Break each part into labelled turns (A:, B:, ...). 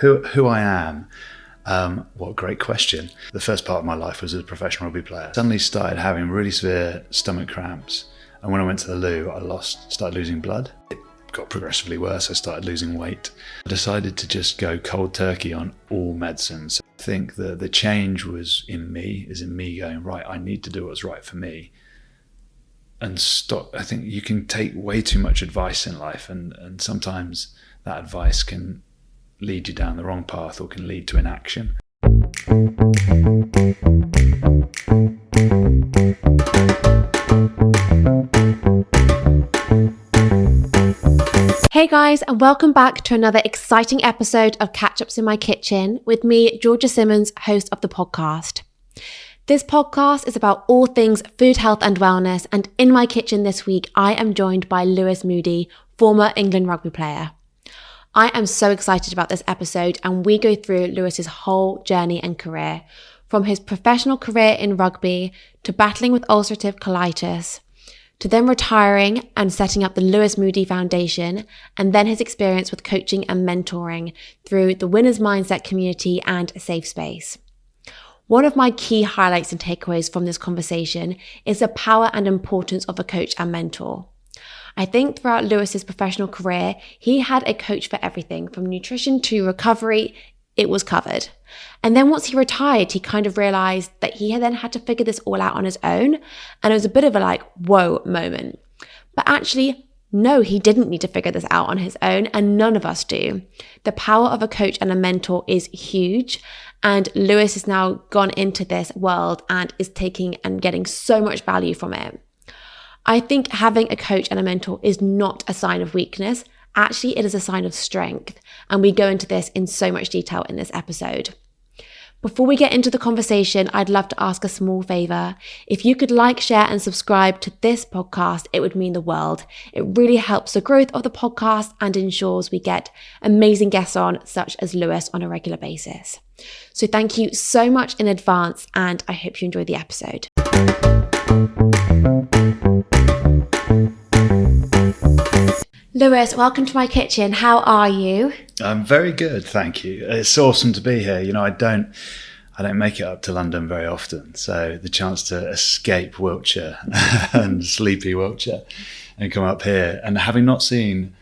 A: who I am, what a great question. The first part of my life was as a professional rugby player. Suddenly started having really severe stomach cramps. And when I went to the loo, started losing blood. It got progressively worse. I started losing weight. I decided to just go cold turkey on all medicines. I think the change was in me going, right, I need to do what's right for me. And stop. I think you can take way too much advice in life, and sometimes that advice can lead you down the wrong path or can lead to inaction.
B: Hey guys, and welcome back to another exciting episode of Catch Ups in My Kitchen with me, Georgia Simmons, host of the podcast. This podcast is about all things food, health and wellness, and in my kitchen this week, I am joined by Lewis Moody, former England rugby player. I am so excited about this episode, and we go through Lewis's whole journey and career, from his professional career in rugby to battling with ulcerative colitis, to then retiring and setting up the Lewis Moody Foundation, and then his experience with coaching and mentoring through the Winner's Mindset community and a safe space. One of my key highlights and takeaways from this conversation is the power and importance of a coach and mentor. I think throughout Lewis's professional career, he had a coach for everything from nutrition to recovery. It was covered. And then once he retired, he kind of realized that he then had to figure this all out on his own. And it was a bit of a whoa moment. But actually, no, he didn't need to figure this out on his own, and none of us do. The power of a coach and a mentor is huge. And Lewis has now gone into this world and is taking and getting so much value from it. I think having a coach and a mentor is not a sign of weakness. Actually, it is a sign of strength. And we go into this in so much detail in this episode. Before we get into the conversation, I'd love to ask a small favor. If you could like, share, and subscribe to this podcast, it would mean the world. It really helps the growth of the podcast and ensures we get amazing guests on, such as Lewis, on a regular basis. So thank you so much in advance, and I hope you enjoy the episode. Lewis, welcome to my kitchen. How are you?
A: I'm very good, thank you. It's awesome to be here. You know, I don't make it up to London very often, so the chance to escape Wiltshire and sleepy Wiltshire and come up here, and having not seen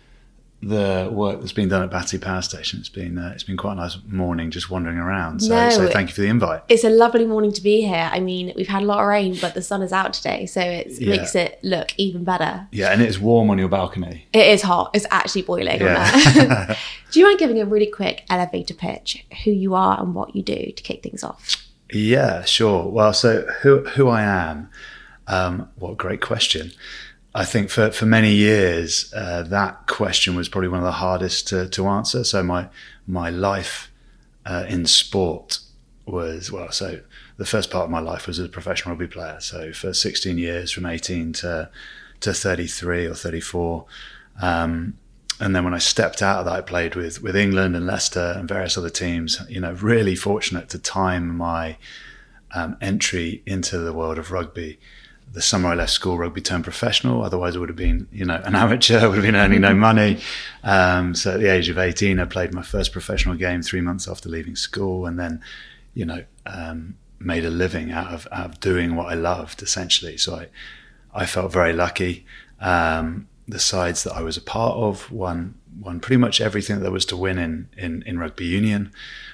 A: the work that's been done at Battersea Power Station, it's been quite a nice morning just wandering around. So thank you for the invite.
B: It's a lovely morning to be here. I mean, we've had a lot of rain, but the sun is out today, so it makes it look even better. Yeah,
A: and it's warm on your balcony.
B: It is hot. It's actually boiling on there. Do you mind giving a really quick elevator pitch, who you are and what you do to kick things off?
A: Yeah, sure. Well, so who I am, what a great question. I think for many years, that question was probably one of the hardest to answer. So my life in sport was, so the first part of my life was as a professional rugby player. So for 16 years, from 18 to 33 or 34. And then when I stepped out of that, I played with England and Leicester and various other teams. You know, really fortunate to time my entry into the world of rugby. The summer I left school, rugby turned professional. Otherwise, I would have been, an amateur. I would have been earning no money. So at the age of 18, I played my first professional game 3 months after leaving school, and then, made a living out of doing what I loved, essentially. So I felt very lucky. The sides that I was a part of won pretty much everything that there was to win in rugby union,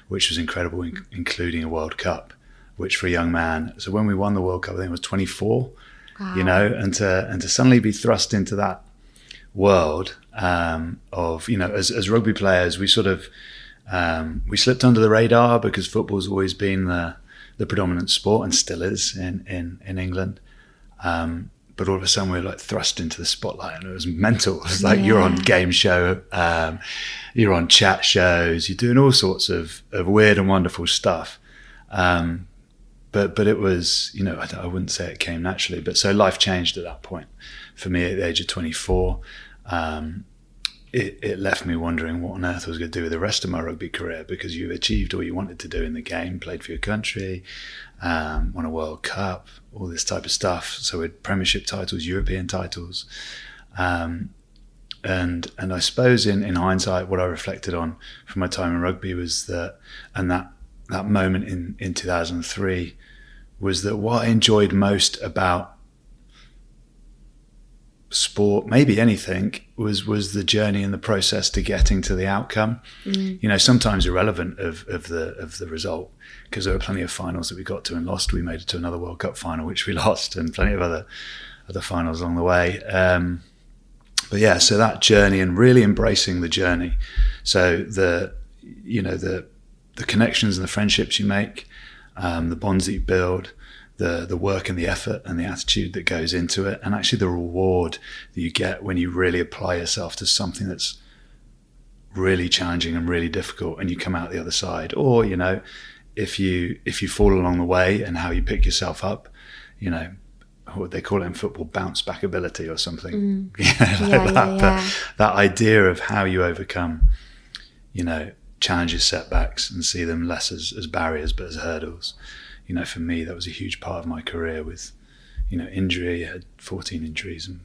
A: which was incredible, including a World Cup, which for a young man. So when we won the World Cup, I think it was 24. Wow. And to suddenly be thrust into that world of, as rugby players, we sort of we slipped under the radar because football's always been the predominant sport and still is in England. But all of a sudden we were thrust into the spotlight, and it was mental. It was you're on game show, you're on chat shows, you're doing all sorts of weird and wonderful stuff. But it was, I wouldn't say it came naturally, but so life changed at that point. For me at the age of 24, it left me wondering what on earth I was going to do with the rest of my rugby career, because you've achieved all you wanted to do in the game, played for your country, won a World Cup, all this type of stuff. So with Premiership titles, European titles. And I suppose in hindsight, what I reflected on from my time in rugby was that moment in 2003 was that what I enjoyed most about sport, maybe anything, was the journey and the process to getting to the outcome. Sometimes irrelevant of the result, because there were plenty of finals that we got to and lost. We made it to another World Cup final which we lost, and plenty of other finals along the way. But yeah, so that journey and really embracing the journey. So the connections and the friendships you make, the bonds that you build, the work and the effort and the attitude that goes into it, and actually the reward that you get when you really apply yourself to something that's really challenging and really difficult, and you come out the other side. Or, if you fall along the way, and how you pick yourself up, what they call it in football, bounce back ability or something. That idea of how you overcome, challenges, setbacks, and see them less as barriers but as hurdles. For me, that was a huge part of my career with, injury. I had 14 injuries and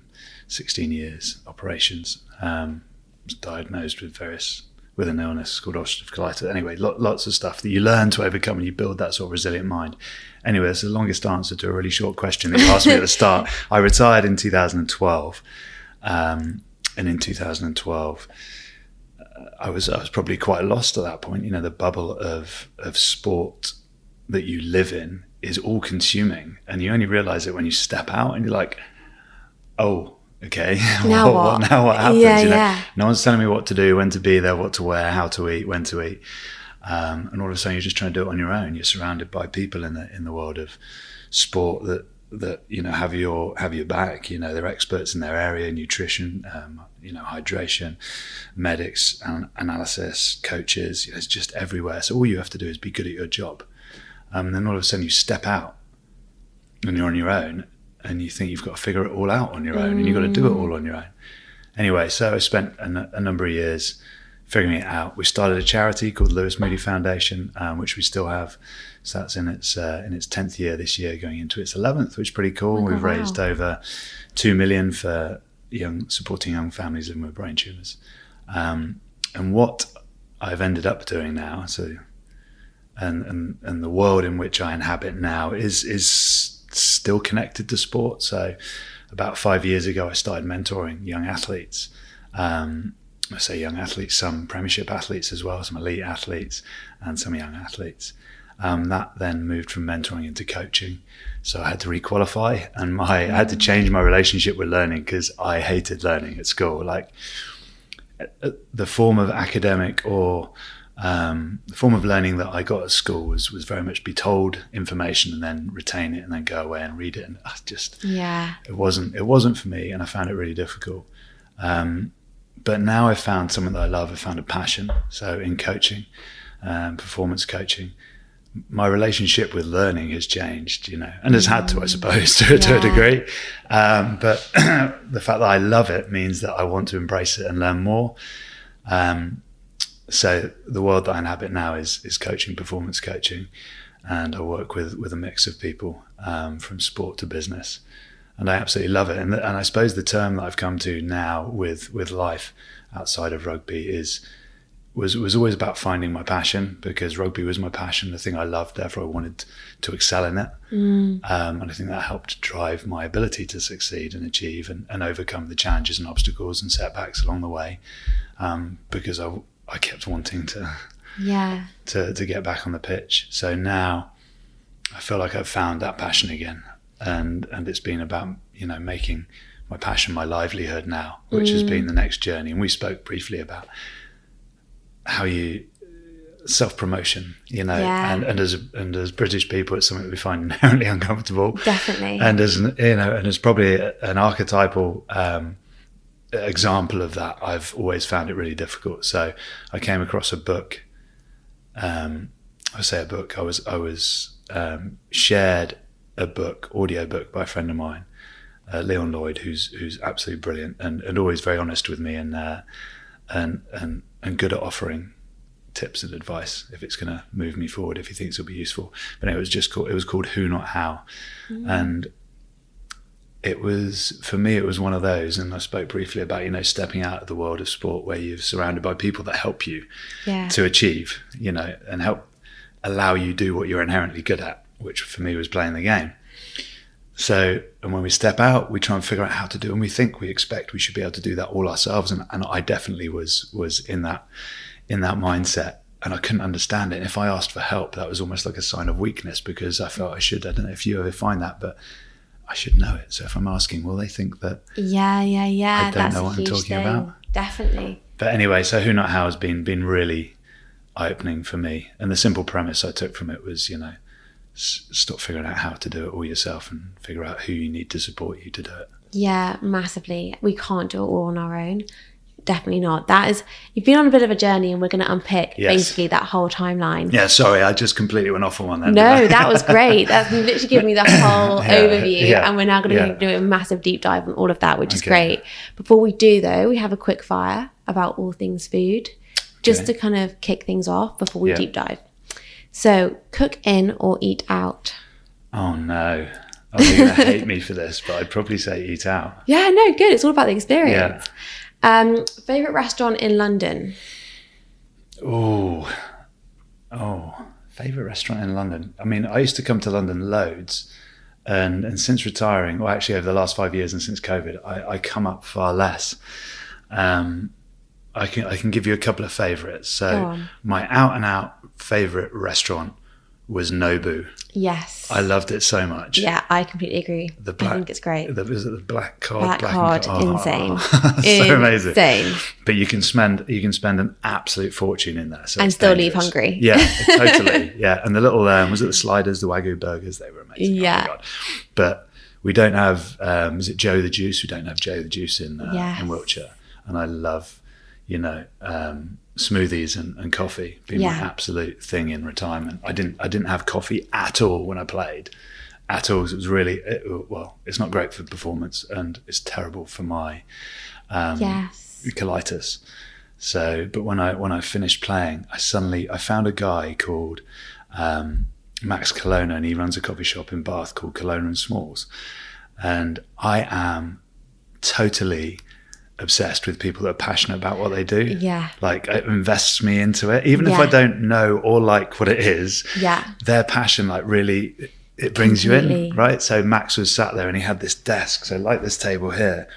A: 16 years, operations. Was diagnosed with an illness called ulcerative colitis. Anyway, lots of stuff that you learn to overcome, and you build that sort of resilient mind. Anyway, that's the longest answer to a really short question that you asked me at the start. I retired in 2012, and in 2012, I was probably quite lost at that point. The bubble of sport that you live in is all consuming, and you only realize it when you step out and you're like, oh, okay,
B: now what
A: happens? No one's telling me what to do, when to be there, what to wear, how to eat, when to eat, and all of a sudden you're just trying to do it on your own. You're surrounded by people in the world of sport that have your back. They're experts in their area: nutrition, hydration, medics, analysis, coaches. It's just everywhere. So all you have to do is be good at your job. And then all of a sudden you step out and you're on your own, and you think you've got to figure it all out on your own, and you've got to do it all on your own. Anyway, so I spent a number of years figuring it out. We started a charity called Lewis Moody Foundation, which we still have. So that's in its 10th year this year, going into its 11th, which is pretty cool. We've raised over 2 million for supporting young families living with brain tumours. And what I've ended up doing now, and the world in which I inhabit now is still connected to sport. So about 5 years ago, I started mentoring young athletes. I say young athletes, some premiership athletes as well, some elite athletes, and some young athletes. That then moved from mentoring into coaching. So I had to requalify, and I had to change my relationship with learning, because I hated learning at school. Like, the form of academic or the form of learning that I got at school was very much be told information and then retain it and then go away and read it, and it wasn't for me, and I found it really difficult. But now I've found something that I love. I found a passion. So in coaching, performance coaching, my relationship with learning has changed, and has had to, I suppose, to a degree. But the fact that I love it means that I want to embrace it and learn more. So the world that I inhabit now is coaching, performance coaching, and I work with a mix of people, from sport to business, and I absolutely love it. And I suppose the term that I've come to now with life outside of rugby was always about finding my passion, because rugby was my passion, the thing I loved, therefore I wanted to excel in it. And I think that helped drive my ability to succeed and achieve and overcome the challenges and obstacles and setbacks along the way, because I kept wanting to get back on the pitch. So now I feel like I've found that passion again, and it's been about making my passion my livelihood now, which has been the next journey. And we spoke briefly about how you self-promotion, and as British people, it's something that we find inherently uncomfortable.
B: Definitely.
A: And as probably an archetypal example of that, I've always found it really difficult. So I came across a book. I was shared a book, audio book, by a friend of mine, Leon Lloyd, who's absolutely brilliant and always very honest with me, and good at offering tips and advice if it's going to move me forward, if he thinks it'll be useful. But anyway, it was called Who Not How. And for me, it was one of those, and I spoke briefly about, stepping out of the world of sport where you're surrounded by people that help you to achieve, and help allow you do what you're inherently good at, which for me was playing the game. So, and when we step out, we try and figure out how to do, and we think we expect we should be able to do that all ourselves. And I definitely was in that mindset, and I couldn't understand it. And if I asked for help, that was almost like a sign of weakness, because I felt I should. I don't know if you ever find that, but I should know it. So if I'm asking, will they think that I don't know what I'm talking about?
B: Definitely.
A: But anyway, so Who Not How has been really eye-opening for me. And the simple premise I took from it was, stop figuring out how to do it all yourself and figure out who you need to support you to do it.
B: Yeah, massively. We can't do it all on our own. Definitely not. You've been on a bit of a journey, and we're going to unpick basically that whole timeline.
A: Yeah, sorry, I just completely went off on one there.
B: No, that was great. That's literally given me the whole overview, and we're now going to do a massive deep dive on all of that, which is great. Before we do, though, we have a quick fire about all things food, just to kind of kick things off before we deep dive. So, cook in or eat out?
A: Oh, no. Oh, you're going to hate me for this, but I'd probably say eat out.
B: Yeah, no, good. It's all about the experience. Favourite restaurant in London?
A: Oh, favourite restaurant in London. I mean, I used to come to London loads, and since retiring, or actually over the last 5 years and since COVID, I come up far less. I can give you a couple of favourites. So my out and out favourite restaurant was Nobu.
B: Yes.
A: I loved it so much.
B: Yeah, I completely agree. I think it's great.
A: Was it the black cod?
B: Black cod, insane.
A: So amazing.
B: Insane.
A: But you can spend an absolute fortune in there. So
B: and still leave hungry.
A: Yeah, totally. Yeah. And the little, was it the sliders, the Wagyu burgers? They were amazing.
B: Yeah.
A: Oh my God. But we don't have, is it Joe the Juice? We don't have Joe the Juice in Wiltshire. And I love, smoothies and coffee being my absolute thing in retirement. I didn't have coffee at all when I played, at all. It was really, it's not great for performance, and it's terrible for my colitis. So, but when I finished playing, I found a guy called Max Colonna, and he runs a coffee shop in Bath called Colonna and Smalls, and I am totally obsessed with people that are passionate about what they do. Yeah. Like, it invests me into it. Even if I don't know or like what it is, their passion, like, really, it brings you in, right? So Max was sat there, and he had this desk, so like this table here,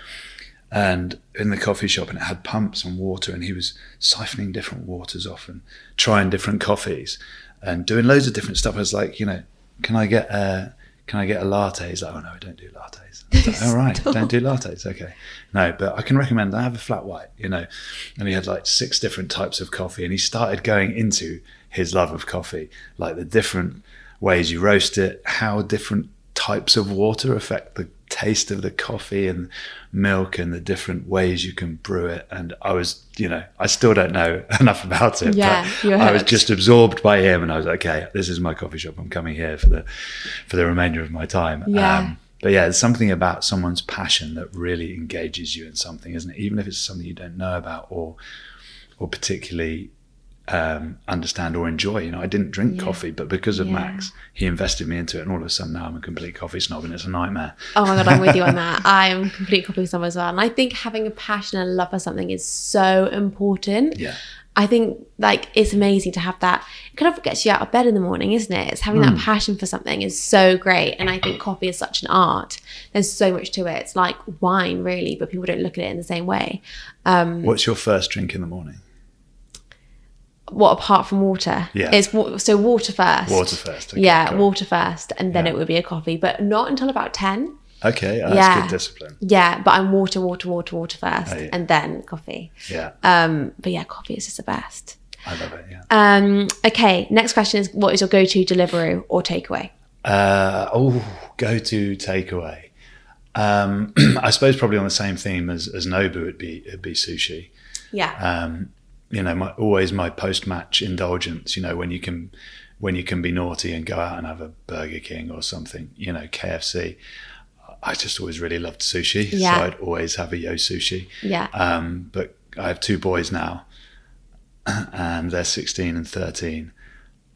A: and in the coffee shop, and it had pumps and water, and he was siphoning different waters off and trying different coffees and doing loads of different stuff. I was like, can I get a latte? He's like, oh no, I don't do lattes. I was like, all right, don't do lattes. Okay. No, but I can recommend, I have a flat white, and he had like 6 different types of coffee, and he started going into his love of coffee, like the different ways you roast it, how different types of water affect the taste of the coffee and milk, and the different ways you can brew it. And I was, I still don't know enough about it, but I was just absorbed by him, and I was like, okay, this is my coffee shop. I'm coming here for the remainder of my time. But yeah, there's something about someone's passion that really engages you in something, isn't it? Even if it's something you don't know about or particularly understand or enjoy. I didn't drink coffee, but because of Max, he invested me into it, and all of a sudden now I'm a complete coffee snob, and it's a nightmare. Oh my God, I'm with you on that. I am a complete coffee snob as well. And I think having a passion and love for something is so important. Yeah. I think, like, it's amazing to have that. It kind of gets you out of bed in the morning, isn't it? It's having that passion for something is so great. And I think coffee is such an art. There's so much to it. It's like wine, really, but people don't look at it in the same way. What's your first drink in the morning?
B: What, apart from water?
A: Yeah.
B: It's so water first.
A: Water first. Okay,
B: yeah, cool. Water first, and then it would be a coffee, but not until about 10.
A: Okay, that's good discipline.
B: Yeah, but I'm water first, and then coffee.
A: Yeah.
B: But yeah, coffee is just the best.
A: I love it. Yeah.
B: Okay. Next question is: what is your go-to Deliveroo or takeaway?
A: Go-to takeaway. I suppose probably on the same theme as Nobu, it'd be sushi.
B: Yeah.
A: Always my post-match indulgence. When you can be naughty and go out and have a Burger King or something. KFC. I just always really loved sushi, so I'd always have a Yo Sushi. Yeah. But I have 2 boys now, and they're 16 and 13,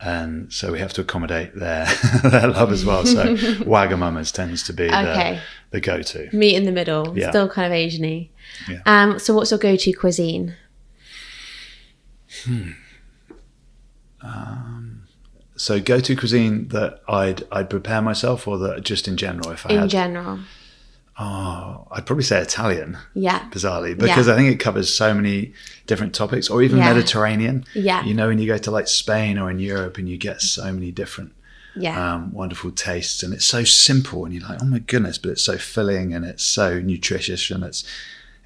A: and so we have to accommodate their their love as well. So Wagamama's tends to be the go-to.
B: Meet in the middle,
A: Yeah.
B: still kind of Asian-y.
A: Yeah.
B: So what's your go-to cuisine?
A: So go-to cuisine that I'd prepare myself, or that just in general, if I
B: In
A: had.
B: general.
A: Oh, I'd probably say Italian.
B: Yeah.
A: Bizarrely, because I think it covers so many different topics, or even Mediterranean.
B: Yeah.
A: You know, when you go to like Spain or in Europe, and you get so many different
B: Yeah.
A: wonderful tastes, and it's so simple, and you're like, oh my goodness, but it's so filling and it's so nutritious, and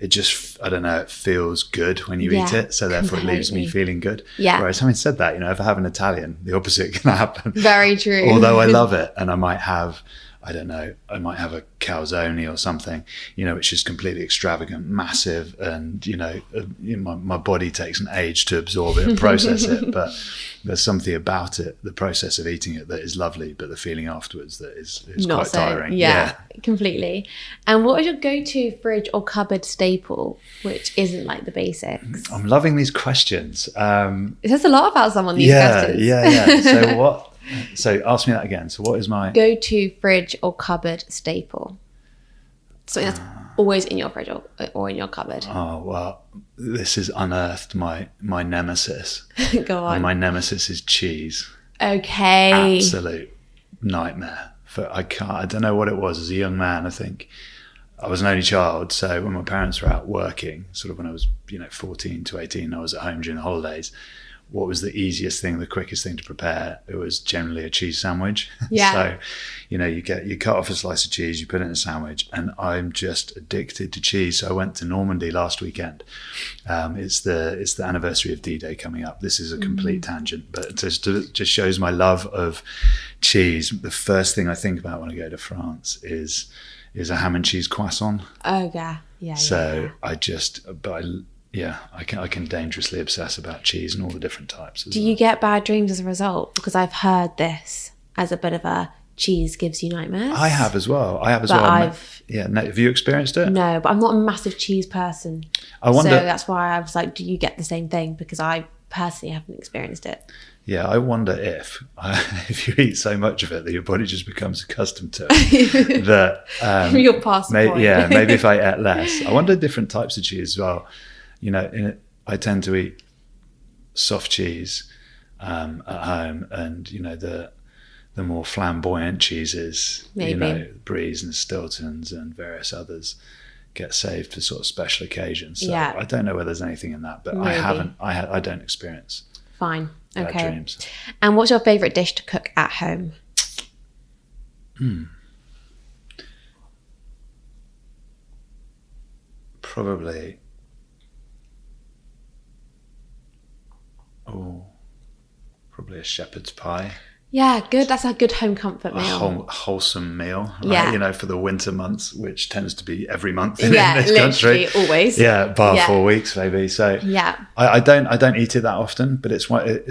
A: it just, I don't know, it feels good when you eat it, so therefore it leaves me feeling good.
B: Yeah.
A: Whereas having said that, you know, if I have an Italian, the opposite can happen.
B: Very true.
A: Although I love it, and I might have, I don't know, I might have a calzone or something, you know, which is completely extravagant, massive, and, you know, my body takes an age to absorb it and process it, but there's something about it, the process of eating it, that is lovely, but the feeling afterwards that is
B: Not
A: quite tiring.
B: Yeah, completely. And what is your go-to fridge or cupboard staple, which isn't like the basics?
A: I'm loving these questions.
B: It says a lot about someone, these questions.
A: Yeah. So ask me that again. So what is my
B: go-to fridge or cupboard staple? Something that's always in your fridge or in your cupboard.
A: Oh, well, this has unearthed my nemesis.
B: Go on.
A: And my nemesis is cheese.
B: Okay.
A: Absolute nightmare. I don't know what it was as a young man. I think I was an only child. So when my parents were out working, sort of when I was, 14 to 18, I was at home during the holidays. What was the easiest thing, the quickest thing to prepare? It was generally a cheese sandwich.
B: Yeah.
A: So, you cut off a slice of cheese, you put it in a sandwich, and I'm just addicted to cheese. So I went to Normandy last weekend. It's the anniversary of D-Day coming up. This is a complete tangent, but it just shows my love of cheese. The first thing I think about when I go to France is a ham and cheese croissant.
B: Oh yeah.
A: So I can dangerously obsess about cheese and all the different types.
B: Do you get bad dreams as a result? Because I've heard this as a bit of a cheese gives you nightmares.
A: I have as well.
B: Have
A: you experienced it?
B: No, but I'm not a massive cheese person.
A: I wonder.
B: So that's why I was like, do you get the same thing? Because I personally haven't experienced it.
A: Yeah, I wonder if you eat so much of it that your body just becomes accustomed to it. That
B: you're past the point.
A: Maybe if I ate less. I wonder different types of cheese as well. I tend to eat soft cheese at home, and the more flamboyant cheeses, Bries and Stiltons and various others, get saved for sort of special occasions. So I don't know whether there's anything in that, but maybe. I don't experience
B: Fine.
A: bad
B: Okay.
A: dreams.
B: And what's your favourite dish to cook at home?
A: Probably. Probably a shepherd's pie.
B: Yeah, good. That's a good home comfort meal.
A: A wholesome meal,
B: right?
A: Yeah. For the winter months, which tends to be every month in this
B: literally
A: country.
B: Always.
A: Yeah, bar 4 weeks maybe. So
B: yeah,
A: I don't eat it that often, but it's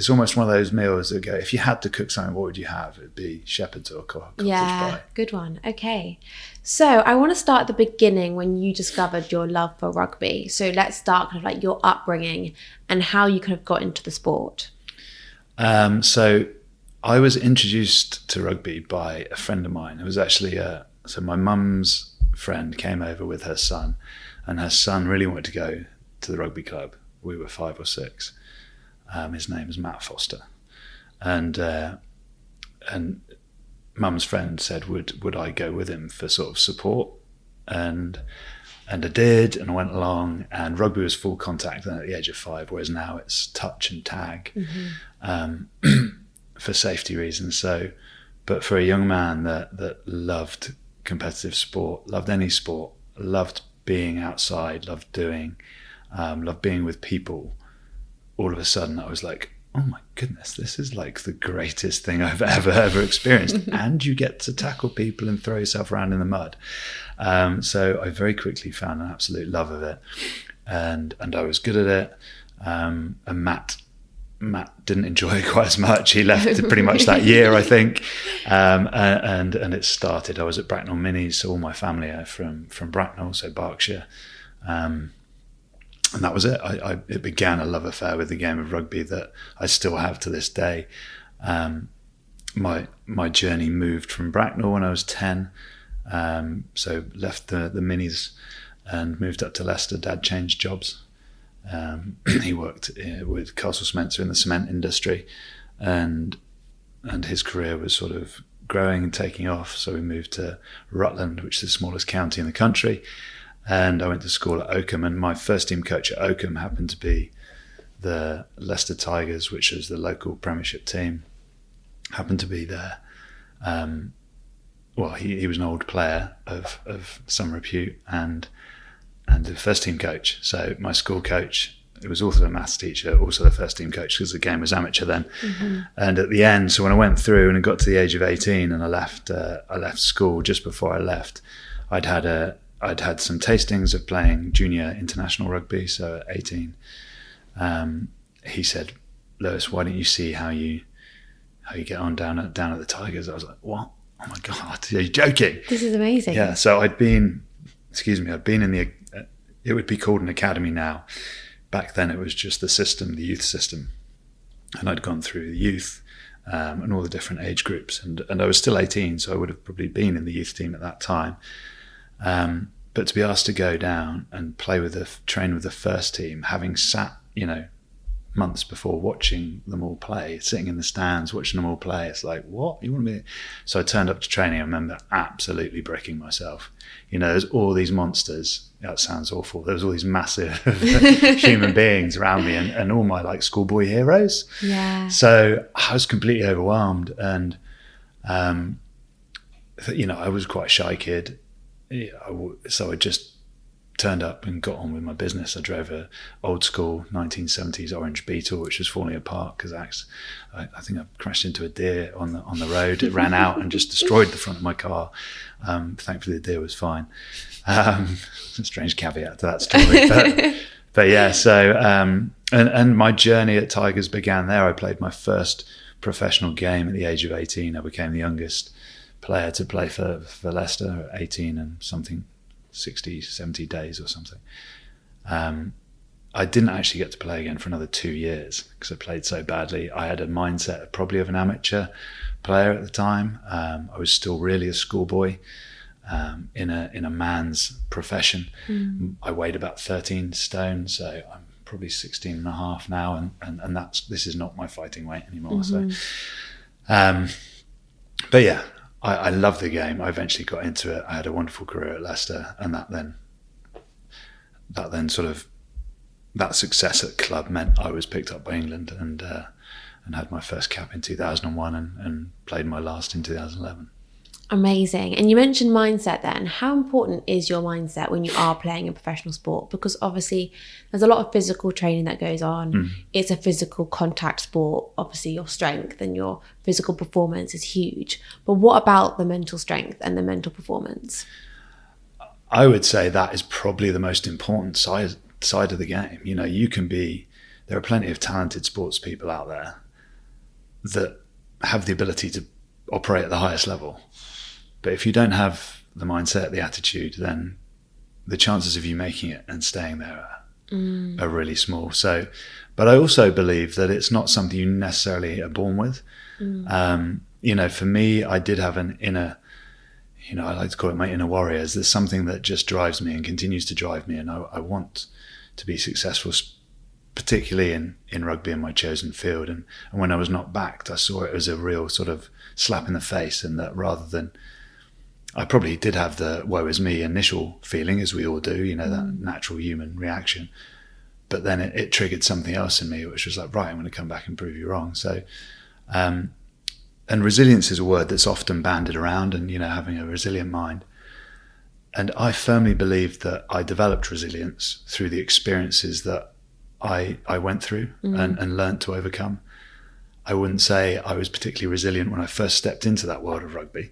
A: almost one of those meals that go, if you had to cook something, what would you have? It'd be shepherd's or cottage pie.
B: Good one. Okay, so I want to start at the beginning when you discovered your love for rugby. So let's start kind of like your upbringing and how you kind of got into the sport.
A: So I was introduced to rugby by a friend of mine. It was actually so my mum's friend came over with her son, and her son really wanted to go to the rugby club. We were 5 or 6. His name is Matt Foster, and mum's friend said, would I go with him for sort of support, and I did, and I went along, and rugby was full contact then at the age of 5, whereas now it's touch and tag. For safety reasons. So, but for a young man that loved competitive sport, loved any sport, loved being outside, loved being with people, all of a sudden I was like, oh my goodness, this is like the greatest thing I've ever experienced. And you get to tackle people and throw yourself around in the mud. So I very quickly found an absolute love of it, and I was good at it. And Matt didn't enjoy it quite as much. He left pretty much that year, I think. And it started. I was at Bracknell Minis, so all my family are from Bracknell, so Berkshire. And that was it. It began a love affair with the game of rugby that I still have to this day. My journey moved from Bracknell when I was 10. So left the minis and moved up to Leicester. Dad changed jobs. He worked with Castle Spencer in the cement industry, and his career was sort of growing and taking off. So we moved to Rutland, which is the smallest county in the country, and I went to school at Oakham. And my first team coach at Oakham happened to be the Leicester Tigers, which was the local Premiership team. Happened to be there. He was an old player of some repute, and the first team coach. So my school coach, it was also a maths teacher, also the first team coach, because the game was amateur then. Mm-hmm. And at the end, so when I went through and I got to the age of 18 and I left school, just before I left, I'd had some tastings of playing junior international rugby. So at 18, he said, "Lewis, why don't you see how you get on down at the Tigers?" I was like, "What? Oh my God, are you joking?"
B: This is amazing.
A: Yeah, so I'd been in the, it would be called an academy now. Back then it was just the youth system. And I'd gone through the youth and all the different age groups. And I was still 18, so I would have probably been in the youth team at that time. But to be asked to go down and train with the first team, having sat, months before watching them all play, sitting in the stands, watching them all play, it's like, what? You want to be? So I turned up to training. I remember absolutely bricking myself. There's all these monsters. That sounds awful. There was all these massive human beings around me, and all my schoolboy heroes.
B: Yeah.
A: So I was completely overwhelmed, and I was quite a shy kid. So I just turned up and got on with my business. I drove a old school 1970s orange Beetle, which was falling apart because I think I crashed into a deer on the road. It ran out and just destroyed the front of my car. Thankfully the deer was fine. A strange caveat to that story, but yeah. So and my journey at Tigers began there. I played my first professional game at the age of 18. I became the youngest player to play for Leicester at 18 and something. 60, 70 days or something. I didn't actually get to play again for another 2 years because I played so badly. I had a mindset probably of an amateur player at the time. I was still really a schoolboy in a man's profession. I weighed about 13 stone, so I'm probably 16 and a half now, and this is not my fighting weight anymore. Mm-hmm. So but yeah, I loved the game. I eventually got into it. I had a wonderful career at Leicester, and that then sort of, that success at club meant I was picked up by England and had my first cap in 2001 and played my last in 2011.
B: Amazing. And you mentioned mindset then. How important is your mindset when you are playing a professional sport? Because obviously there's a lot of physical training that goes on. It's a physical contact sport. Obviously your strength and your physical performance is huge. But what about the mental strength and the mental performance?
A: I would say that is probably the most important side of the game. There are plenty of talented sports people out there that have the ability to operate at the highest level. But if you don't have the mindset, the attitude, then the chances of you making it and staying there are really small. So, but I also believe that it's not something you necessarily are born with. For me, I did have an inner, I like to call it my inner warriors. There's something that just drives me and continues to drive me. And I want to be successful, particularly in rugby in my chosen field. And when I was not backed, I saw it as a real sort of slap in the face, and that rather than, I probably did have the woe is me initial feeling, as we all do, that natural human reaction. But then it triggered something else in me, which was like, right, I'm going to come back and prove you wrong. So, and resilience is a word that's often bandied around, and, having a resilient mind. And I firmly believe that I developed resilience through the experiences that I went through and learned to overcome. I wouldn't say I was particularly resilient when I first stepped into that world of rugby.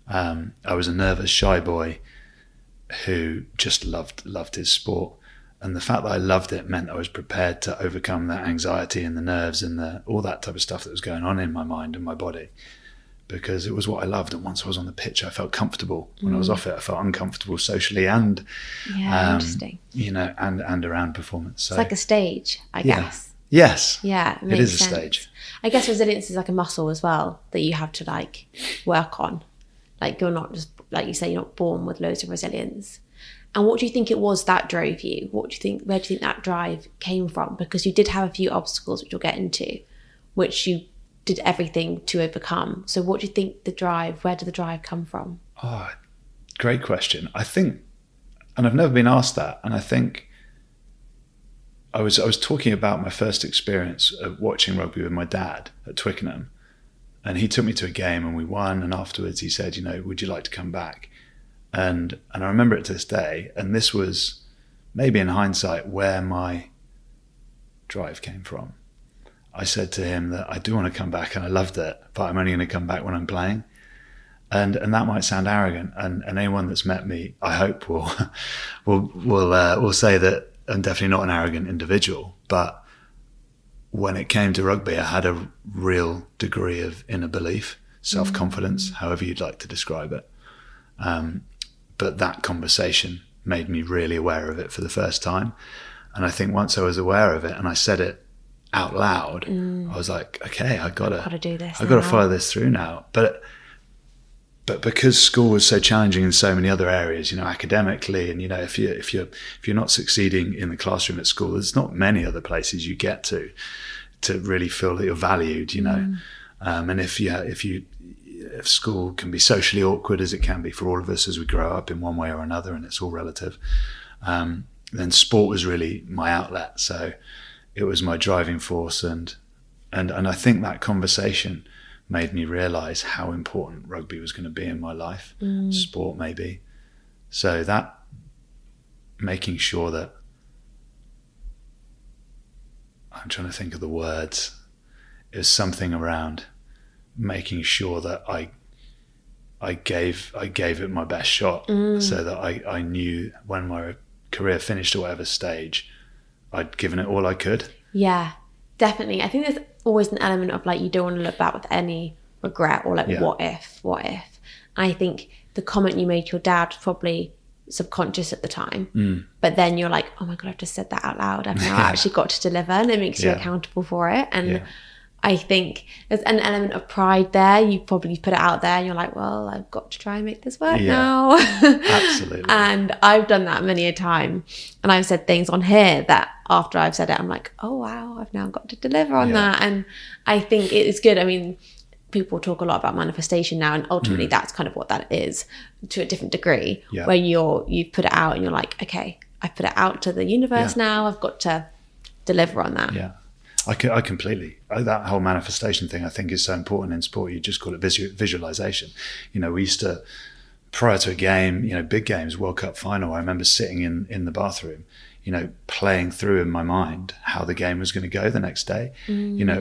A: I was a nervous, shy boy who just loved his sport. And the fact that I loved it meant I was prepared to overcome that anxiety and the nerves and all that type of stuff that was going on in my mind and my body, because it was what I loved. And once I was on the pitch, I felt comfortable. When I was off it, I felt uncomfortable socially and,
B: interesting.
A: and around performance. So,
B: it's like a stage, I guess.
A: Yes.
B: Yeah,
A: it is a stage.
B: I guess resilience is like a muscle as well that you have to like work on. Like you're not just, like you say, you're not born with loads of resilience. And what do you think it was that drove you? Where do you think that drive came from? Because you did have a few obstacles, which we'll get into, which you did everything to overcome. So what do you think where did the drive come from?
A: Oh, great question. I think, and I've never been asked that, and I think I was talking about my first experience of watching rugby with my dad at Twickenham, and he took me to a game and we won, and afterwards he said, would you like to come back? And I remember it to this day, and this was maybe in hindsight where my drive came from. I said to him that I do want to come back and I loved it, but I'm only going to come back when I'm playing. And that might sound arrogant, and anyone that's met me, I hope will say that I'm definitely not an arrogant individual. But when it came to rugby, I had a real degree of inner belief, self-confidence, however you'd like to describe it. But that conversation made me really aware of it for the first time. And I think once I was aware of it and I said it out loud, I was like, okay, I've got to do this. I've got to follow this through now. But because school was so challenging in so many other areas, academically, and if you're not succeeding in the classroom at school, there's not many other places you get to really feel that you're valued, and if school can be socially awkward, as it can be for all of us as we grow up in one way or another, and it's all relative, then sport was really my outlet. So it was my driving force, and I think that conversation made me realize how important rugby was going to be in my life, sport maybe. So that, making sure that, I'm trying to think of the words, it was something around making sure that I gave it my best shot, so that I knew when my career finished at whatever stage, I'd given it all I could.
B: Yeah, definitely. I think there's always an element of like, you don't want to look back with any regret or like, what if? I think the comment you made to your dad was probably subconscious at the time, but then you're like, oh my God, I've just said that out loud. I've now actually got to deliver, and it makes you accountable for it. And I think there's an element of pride there. You probably put it out there and you're like, well, I've got to try and make this work now.
A: Absolutely.
B: And I've done that many a time. And I've said things on here that after I've said it, I'm like, oh, wow, I've now got to deliver on that. And I think it's good. I mean, people talk a lot about manifestation now, and ultimately that's kind of what that is to a different degree, where you've put it out and you're like, okay, I've put it out to the universe now. I've got to deliver on that.
A: Yeah. I completely, that whole manifestation thing I think is so important in sport. You just call it visualization. We used to, prior to a game, big games, World Cup final, I remember sitting in the bathroom, playing through in my mind how the game was going to go the next day,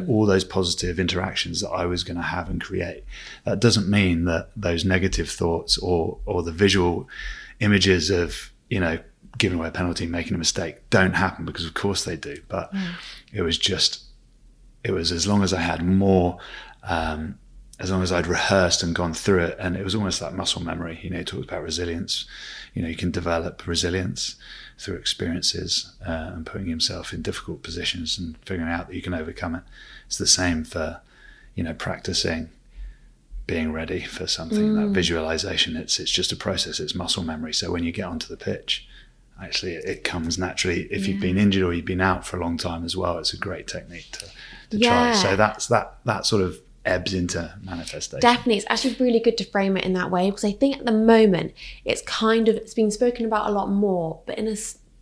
A: all those positive interactions that I was going to have and create. That doesn't mean that those negative thoughts or the visual images of, giving away a penalty, making a mistake don't happen, because of course they do. But it was as long as I had more, as long as I'd rehearsed and gone through it, and it was almost like muscle memory. He talks about resilience. You can develop resilience through experiences and putting himself in difficult positions and figuring out that you can overcome it. It's the same for, practicing being ready for something. That visualization, it's just a process. It's muscle memory. So when you get onto the pitch, actually it comes naturally. If you've been injured or you've been out for a long time as well, it's a great technique to try. So that's that sort of ebbs into manifestation.
B: Definitely. It's actually really good to frame it in that way, because I think at the moment it's been spoken about a lot more, but in a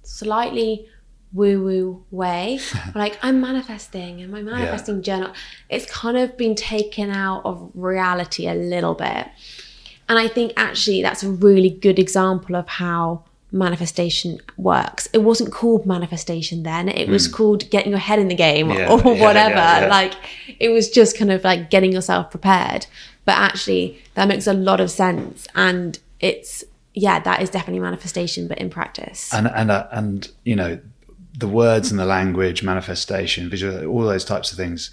B: slightly woo-woo way. Like, I'm manifesting in my manifesting journal. It's kind of been taken out of reality a little bit. And I think actually that's a really good example of how manifestation works. It wasn't called manifestation then. It was called getting your head in the game or whatever. Like, it was just kind of like getting yourself prepared. But actually that makes a lot of sense. And it's, that is definitely manifestation, but in practice.
A: And the words and the language, manifestation, visual, all those types of things,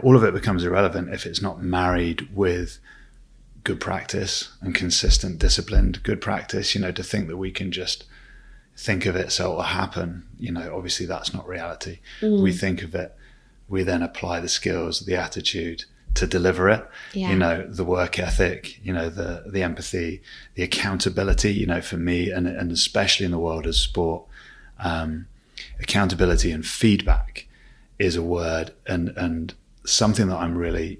A: all of it becomes irrelevant if it's not married with good practice and consistent, disciplined, good practice. To think that we can just think of it so it will happen, obviously that's not reality. We think of it we then apply the skills, the attitude to deliver it.
B: Yeah.
A: The work ethic, the empathy, the accountability, for me, and especially in the world of sport, accountability and feedback is a word and something that I'm really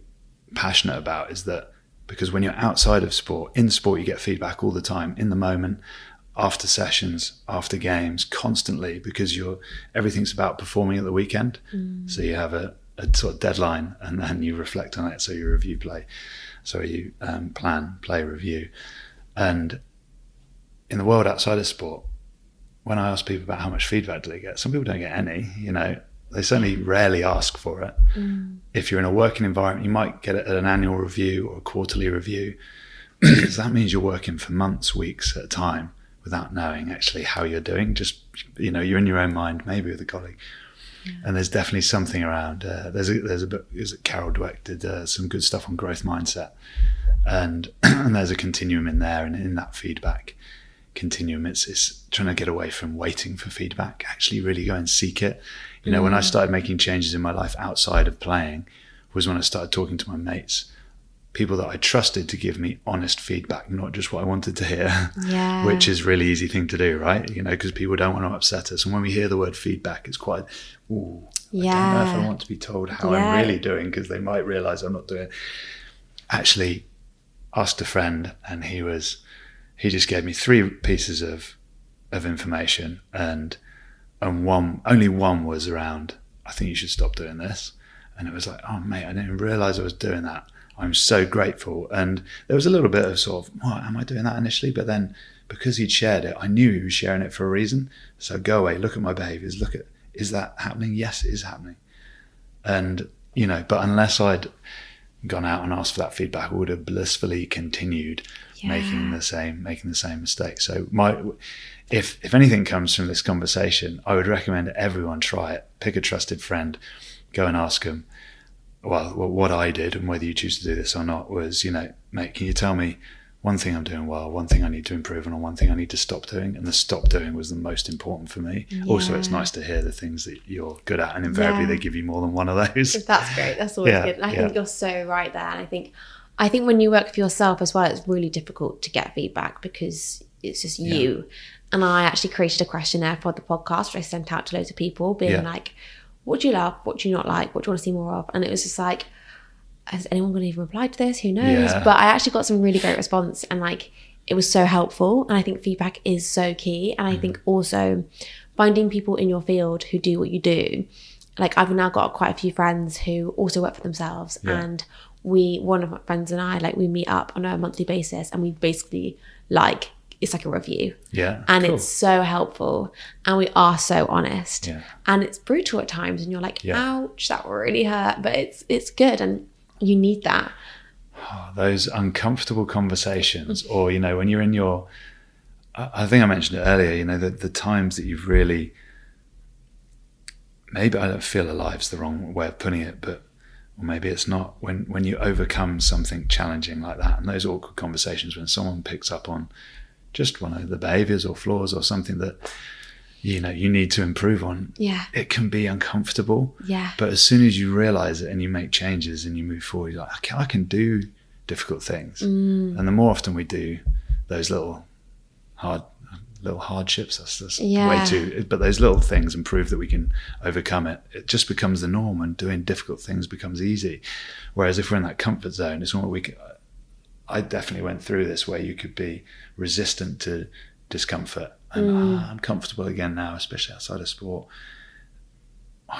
A: passionate about, is that because when you're outside of sport, in sport, you get feedback all the time, in the moment, after sessions, after games, constantly, because everything's about performing at the weekend. So you have a sort of deadline, and then you reflect on it. So you review play, so you plan, play, review. And in the world outside of sport, when I ask people about how much feedback do they get, some people don't get any. They certainly rarely ask for it. If you're in a working environment, you might get it at an annual review or a quarterly review. So that means you're working for months, weeks at a time without knowing actually how you're doing. Just, you're in your own mind, maybe with a colleague. Yeah. And there's definitely something around, there's a book, Carol Dweck did some good stuff on growth mindset. And there's a continuum in there, and in that feedback continuum, it's trying to get away from waiting for feedback, actually really go and seek it. When I started making changes in my life outside of playing was when I started talking to my mates, people that I trusted to give me honest feedback, not just what I wanted to hear, which is a really easy thing to do, right? Because people don't want to upset us. And when we hear the word feedback, it's quite, I don't know if I want to be told how I'm really doing, because they might realize I'm not doing it. Actually asked a friend, and he just gave me 3 pieces of information, and only one was around, I think you should stop doing this. And it was like, oh mate, I didn't even realize I was doing that. I'm so grateful. And there was a little bit of sort of, what, am I doing that initially? But then because he'd shared it, I knew he was sharing it for a reason. So go away, look at my behaviors, is that happening? Yes, it is happening. And, but unless I'd gone out and asked for that feedback, I would have blissfully continued making the same mistake. So if anything comes from this conversation, I would recommend everyone try it. Pick a trusted friend, go and ask them. Well, what I did, and whether you choose to do this or not, was, mate, can you tell me one thing I'm doing well, one thing I need to improve on, or one thing I need to stop doing? And the stop doing was the most important for me. Also, it's nice to hear the things that you're good at, and invariably they give you more than one of those.
B: That's great. That's always good. And I think you're so right there. And I think when you work for yourself as well, it's really difficult to get feedback because it's just you. And I actually created a questionnaire for the podcast, which I sent out to loads of people, being like, what do you love? What do you not like? What do you want to see more of? And it was just like, is anyone going to even reply to this? Who knows? But I actually got some really great response, and it was so helpful. And I think feedback is so key. And I think also finding people in your field who do what you do. I've now got quite a few friends who also work for themselves, and one of my friends and I, we meet up on a monthly basis, and we basically it's like a review. And cool. It's so helpful, and we are so honest. And it's brutal at times, and you're like, ouch, that really hurt, but it's good, and you need that.
A: Those uncomfortable conversations, or when you're in your, I think I mentioned it earlier, the times that you've really, maybe I don't feel alive's the wrong way of putting it, but or maybe it's not, when you overcome something challenging like that, and those awkward conversations when someone picks up on just one of the behaviors or flaws or something that you need to improve on, it can be uncomfortable. But as soon as you realize it and you make changes and you move forward, you're like, okay, I can do difficult things. And the more often we do those little hardships, that's way too, but those little things, and prove that we can overcome it, it just becomes the norm, and doing difficult things becomes easy. Whereas if we're in that comfort zone, it's what I definitely went through this, where you could be resistant to discomfort, and I'm comfortable again now, especially outside of sport.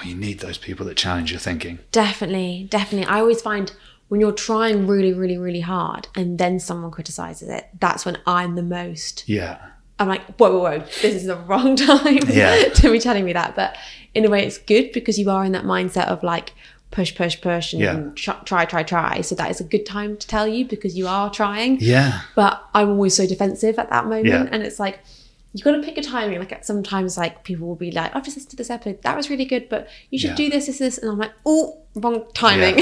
A: You need those people that challenge your thinking. Definitely.
B: I always find when you're trying really, really, really hard, and then someone criticizes it, that's when I'm the most. I'm like, whoa, this is the wrong time to be telling me that. But in a way, it's good, because you are in that mindset of push and try. So that is a good time to tell you, because you are trying. But I'm always so defensive at that moment. And it's like, you got to pick a timing. Sometimes people will be like, I've just listened to this episode, that was really good, but you should do this. And I'm like, oh, wrong timing.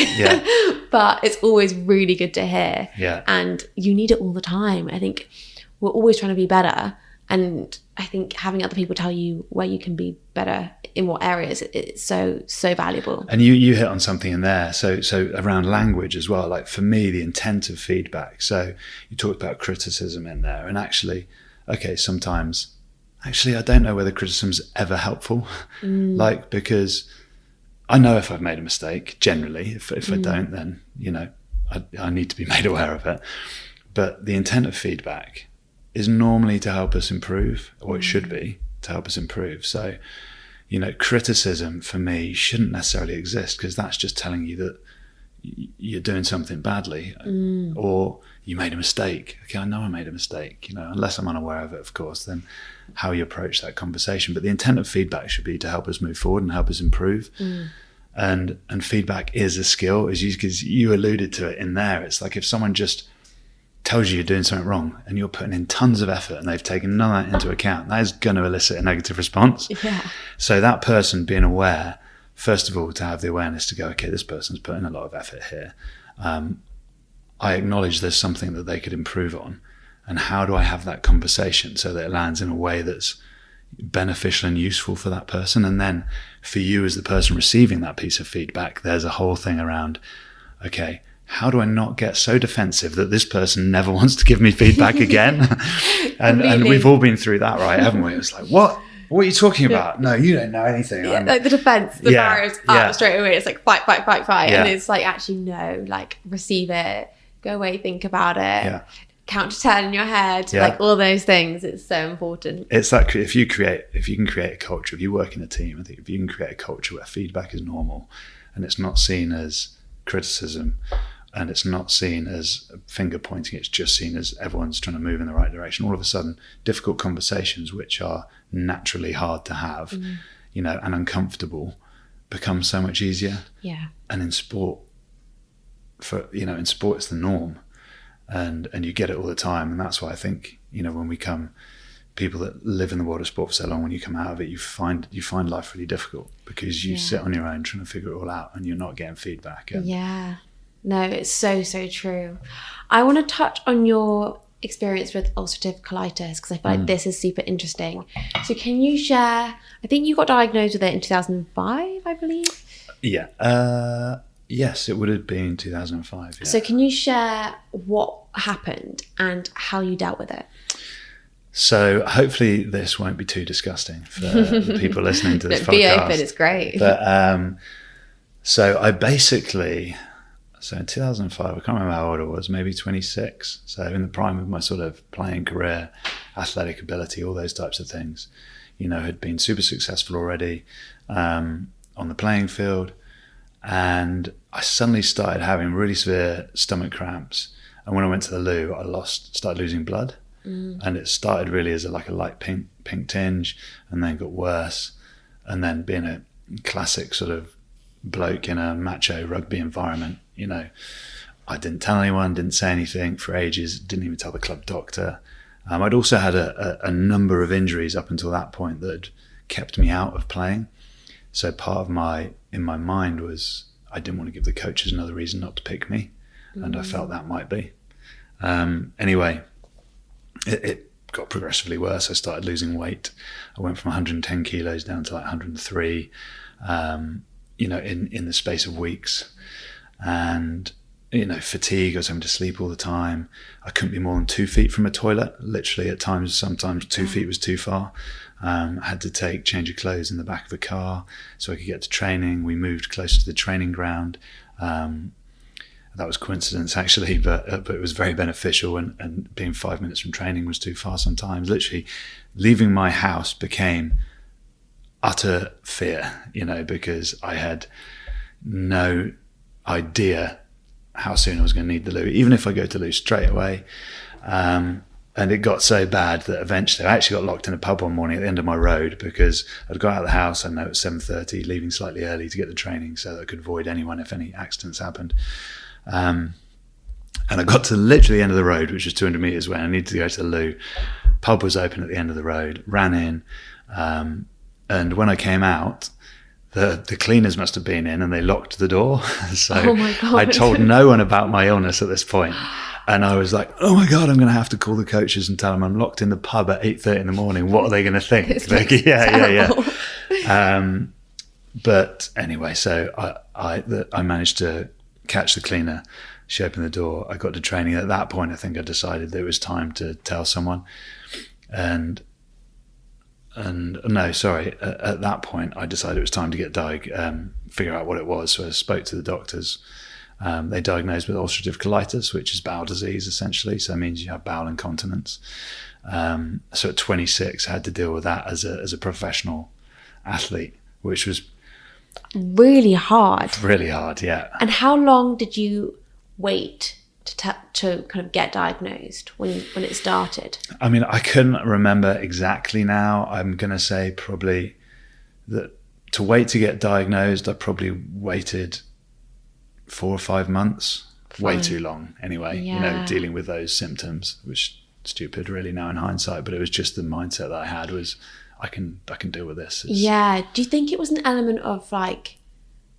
B: But it's always really good to hear. And you need it all the time. I think we're always trying to be better. And I think having other people tell you where you can be better in what areas, it's so valuable.
A: And you hit on something in there. So around language as well, like for me, the intent of feedback. So you talked about criticism in there, and actually, okay, sometimes actually I don't know whether criticism's ever helpful. Like, because I know if I've made a mistake, generally, if I don't, then, I need to be made aware of it. But the intent of feedback is normally to help us improve, or it should be to help us improve. So, criticism for me shouldn't necessarily exist, because that's just telling you that you're doing something badly, or you made a mistake. Okay, I know I made a mistake, unless I'm unaware of it, of course, then how you approach that conversation. But the intent of feedback should be to help us move forward and help us improve. And feedback is a skill, because you alluded to it in there. It's like if someone just tells you you're doing something wrong and you're putting in tons of effort and they've taken none of that into account, that is going to elicit a negative response.
B: Yeah.
A: So that person being aware, first of all, to have the awareness to go, okay, this person's putting a lot of effort here. I acknowledge there's something that they could improve on. And how do I have that conversation so that it lands in a way that's beneficial and useful for that person? And then for you as the person receiving that piece of feedback, there's a whole thing around, okay, how do I not get so defensive that this person never wants to give me feedback again? and we've all been through that, right? Haven't we? It's like, what are you talking about? No, you don't know anything.
B: Yeah, like the defense, the barriers up straight away. It's like fight. Yeah. And it's like, actually, no, like receive it, go away, think about it, count to 10 in your head, like all those things. It's so important.
A: It's like if you can create a culture, if you work in a team, I think if you can create a culture where feedback is normal and it's not seen as criticism, and it's not seen as finger pointing, it's just seen as everyone's trying to move in the right direction. All of a sudden, difficult conversations, which are naturally hard to have, and uncomfortable, become so much easier.
B: Yeah.
A: And in sport, in sport, it's the norm, and you get it all the time. And that's why I think, when we come, people that live in the world of sport for so long, when you come out of it, you find life really difficult, because you sit on your own trying to figure it all out, and you're not getting feedback.
B: No, it's so true. I want to touch on your experience with ulcerative colitis, because I feel like this is super interesting. So can you share, I think you got diagnosed with it in 2005, I believe?
A: Yeah. Yes, it would have been 2005. Yeah.
B: So can you share what happened and how you dealt with it?
A: So hopefully this won't be too disgusting for the people listening to this podcast.
B: Be open, it's great.
A: But so I basically... So in 2005, I can't remember how old I was, maybe 26. So in the prime of my sort of playing career, athletic ability, all those types of things, had been super successful already on the playing field. And I suddenly started having really severe stomach cramps. And when I went to the loo, started losing blood. And it started really as a light pink tinge, and then got worse. And then being a classic sort of bloke in a macho rugby environment, I didn't tell anyone, didn't say anything for ages, didn't even tell the club doctor. I'd also had a number of injuries up until that point that had kept me out of playing. So part of in my mind was I didn't want to give the coaches another reason not to pick me, and I felt that might be. Anyway, it got progressively worse. I started losing weight. I went from 110 kilos down to 103, in the space of weeks. And, fatigue, I was having to sleep all the time. I couldn't be more than 2 feet from a toilet. Literally at times, sometimes 2 feet was too far. I had to change of clothes in the back of a car so I could get to training. We moved closer to the training ground. That was coincidence actually, but it was very beneficial, and being 5 minutes from training was too far sometimes. Literally leaving my house became utter fear, because I had no idea how soon I was going to need the loo, even if I go to loo straight away. And it got so bad that eventually I actually got locked in a pub one morning at the end of my road, because I'd got out of the house, I know it was 7:30, leaving slightly early to get the training so that I could avoid anyone if any accidents happened. And I got to literally the end of the road, which was 200 meters away. I needed to go to the loo. Pub was open at the end of the road, ran in. And when I came out, the cleaners must have been in, and they locked the door. So
B: oh my God.
A: I told no one about my illness at this point. And I was like, oh my God, I'm going to have to call the coaches and tell them I'm locked in the pub at 8:30 in the morning. What are they going to think? But anyway, so I managed to catch the cleaner. She opened the door. I got to training. At that point, I think I decided that it was time to tell someone. At that point, I decided it was time to get figure out what it was. So I spoke to the doctors. They diagnosed with ulcerative colitis, which is bowel disease, essentially. So it means you have bowel incontinence. So at 26, I had to deal with that as a professional athlete, which was
B: really hard.
A: Really hard, yeah.
B: And how long did you wait to kind of get diagnosed when it started?
A: I mean, I couldn't remember exactly now. I'm going to say probably that to wait to get diagnosed, I probably waited 4 or 5 months. Fine. Way too long anyway, dealing with those symptoms, which is stupid really now in hindsight, but it was just the mindset that I had was I can deal with this.
B: Do you think it was an element of like,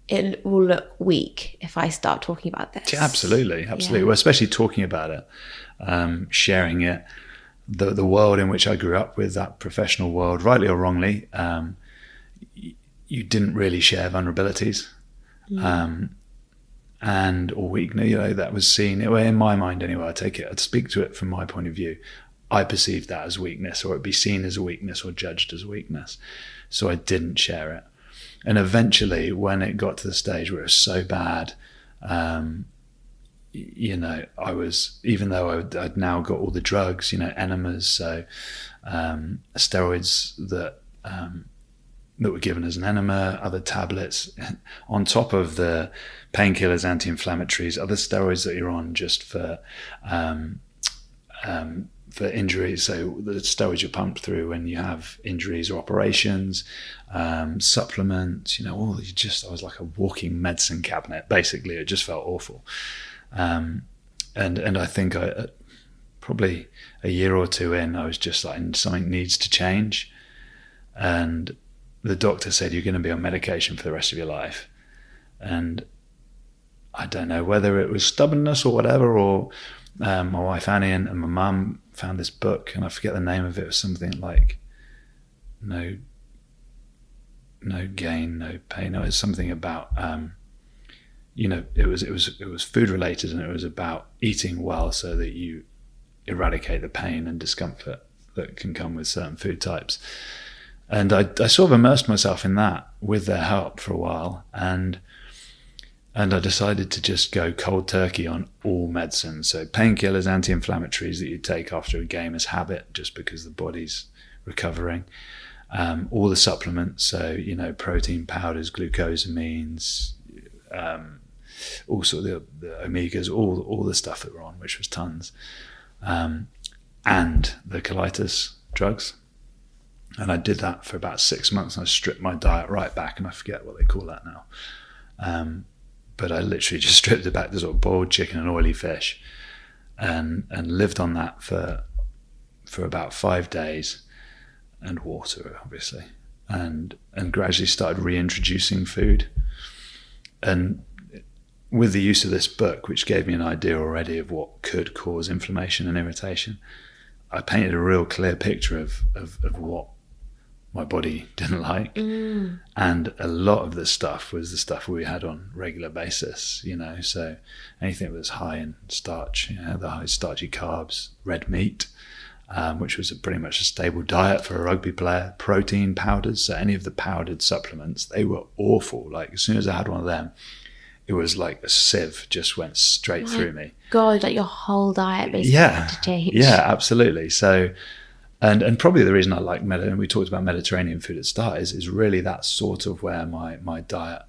B: it will look weak if I start talking about this?
A: Yeah, absolutely. Well, especially talking about it, sharing it, the world in which I grew up with, that professional world, rightly or wrongly, you didn't really share vulnerabilities, or weakness. That was seen in my mind anyway. I'd speak to it from my point of view. I perceived that as weakness, or it'd be seen as a weakness or judged as a weakness. So I didn't share it. And eventually, when it got to the stage where it was so bad, I was, even though I'd now got all the drugs, enemas, so steroids that were given as an enema, other tablets, on top of the painkillers, anti-inflammatories, other steroids that you're on just for injuries, so the steroids you're pumped through when you have injuries or operations, supplements, I was like a walking medicine cabinet. Basically, it just felt awful. And I think probably a year or two in, I was just like, something needs to change. And the doctor said, you're going to be on medication for the rest of your life. And I don't know whether it was stubbornness or whatever, or my wife Annie and my mum found this book, and I forget the name of it. It was something like no gain, no pain. No, it's something about it was food related, and it was about eating well so that you eradicate the pain and discomfort that can come with certain food types. And I sort of immersed myself in that with their help for a while, and I decided to just go cold turkey on all medicines. So painkillers, anti-inflammatories that you take after a game as habit, just because the body's recovering. All the supplements, so, protein powders, glucosamines, all sort of the omegas, all the stuff that we're on, which was tons. And the colitis drugs. And I did that for about 6 months, and I stripped my diet right back, and I forget what they call that now. But I literally just stripped it back to sort of boiled chicken and oily fish, and lived on that for about 5 days, and water, obviously, and gradually started reintroducing food. And with the use of this book, which gave me an idea already of what could cause inflammation and irritation, I painted a real clear picture of what my body didn't like. And a lot of the stuff was the stuff we had on a regular basis, so anything that was high in starch, the high starchy carbs, red meat, which was pretty much a stable diet for a rugby player, protein powders, so any of the powdered supplements, they were awful. Like, as soon as I had one of them, it was like a sieve just went straight through me.
B: God, like your whole diet basically had to change.
A: Yeah, absolutely. So And probably the reason I like and we talked about Mediterranean food at the start is really that's sort of where my diet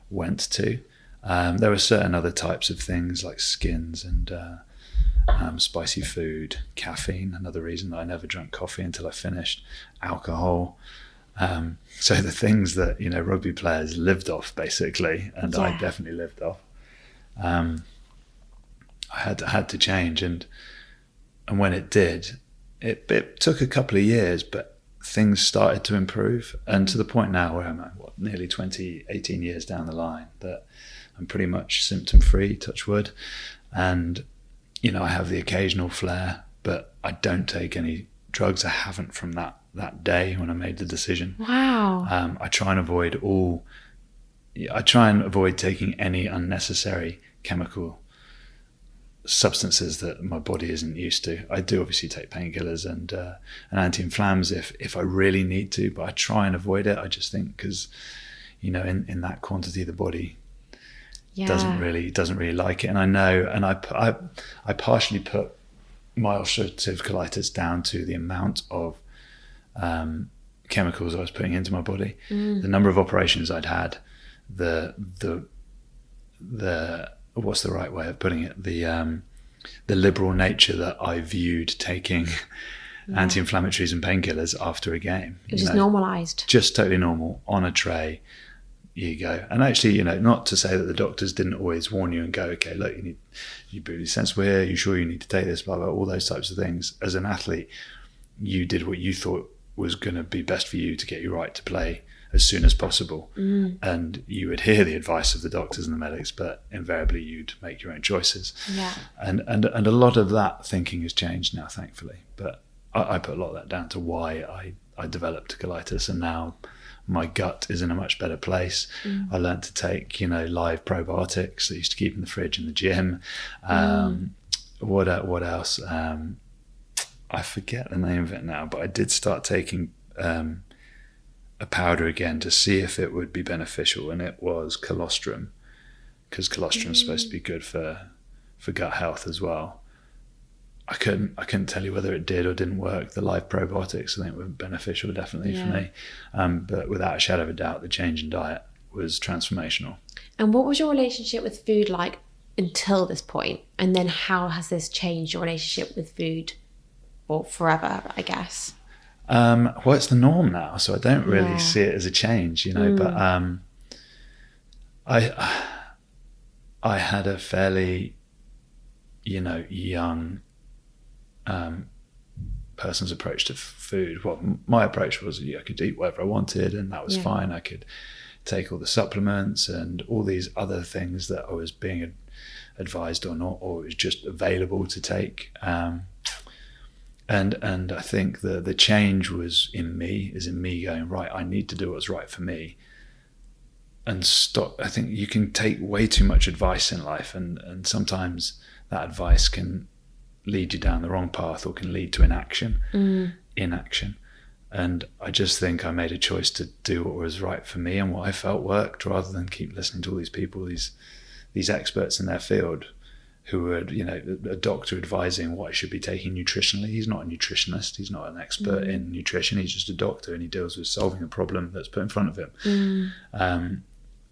A: went to. There were certain other types of things like skins and spicy food, caffeine, another reason that I never drank coffee until I finished, alcohol. So the things that, rugby players lived off basically, and I definitely lived off. I had to change, and when it did, it took a couple of years, but things started to improve, and to the point now where I'm at, nearly 18 years down the line, that I'm pretty much symptom-free, touch wood. And, I have the occasional flare, but I don't take any drugs. I haven't from that day when I made the decision.
B: Wow.
A: I try and avoid taking any unnecessary chemical substances that my body isn't used to. I do obviously take painkillers and anti-inflammatories if I really need to, but I try and avoid it. I just think because, in that quantity, the body doesn't really like it. And I know, and I partially put my ulcerative colitis down to the amount of chemicals I was putting into my body, the number of operations I'd had, the what's the right way of putting it, the liberal nature that I viewed taking anti-inflammatories and painkillers after a game.
B: It was just normalized.
A: Just totally normal, on a tray, you go. And actually, not to say that the doctors didn't always warn you and go, okay, look, you're really sensible here, you sure you need to take this, blah, blah, all those types of things. As an athlete, you did what you thought was going to be best for you to get you right to play as soon as possible. And you would hear the advice of the doctors and the medics, but invariably you'd make your own choices. And a lot of that thinking has changed now, thankfully, but I put a lot of that down to why I developed colitis, and now my gut is in a much better place. I learned to take live probiotics that I used to keep in the fridge in the gym. What else? I forget the name of it now, but I did start taking a powder again to see if it would be beneficial, and it was colostrum, because colostrum is supposed to be good for gut health as well. I couldn't tell you whether it did or didn't work. The live probiotics, I think, were beneficial definitely for me, but without a shadow of a doubt, the change in diet was transformational.
B: And what was your relationship with food like until this point? And then how has this changed your relationship with food, or forever, I guess?
A: Well, it's the norm now, so I don't really see it as a change, but I had a fairly young person's approach to food. Well, my approach was I could eat whatever I wanted, and that was fine. I could take all the supplements and all these other things that I was being advised or not, or it was just available to take. And I think the change was in me going, right, I need to do what's right for me and stop. I think you can take way too much advice in life, and sometimes that advice can lead you down the wrong path or can lead to inaction. And I just think I made a choice to do what was right for me and what I felt worked, rather than keep listening to all these people, these experts in their field, who were, a doctor advising what I should be taking nutritionally. He's not a nutritionist. He's not an expert in nutrition. He's just a doctor, and he deals with solving a problem that's put in front of him.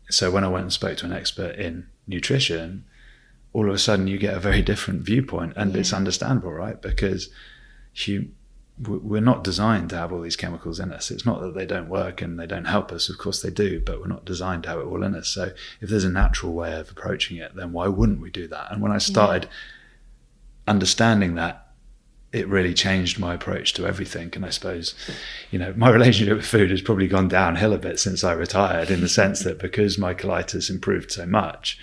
A: So when I went and spoke to an expert in nutrition, all of a sudden you get a very different viewpoint, and it's understandable, right? Because we're not designed to have all these chemicals in us. It's not that they don't work and they don't help us. Of course they do, but we're not designed to have it all in us. So if there's a natural way of approaching it, then why wouldn't we do that? And when I started understanding that, it really changed my approach to everything. And I suppose, my relationship with food has probably gone downhill a bit since I retired, in the sense that because my colitis improved so much,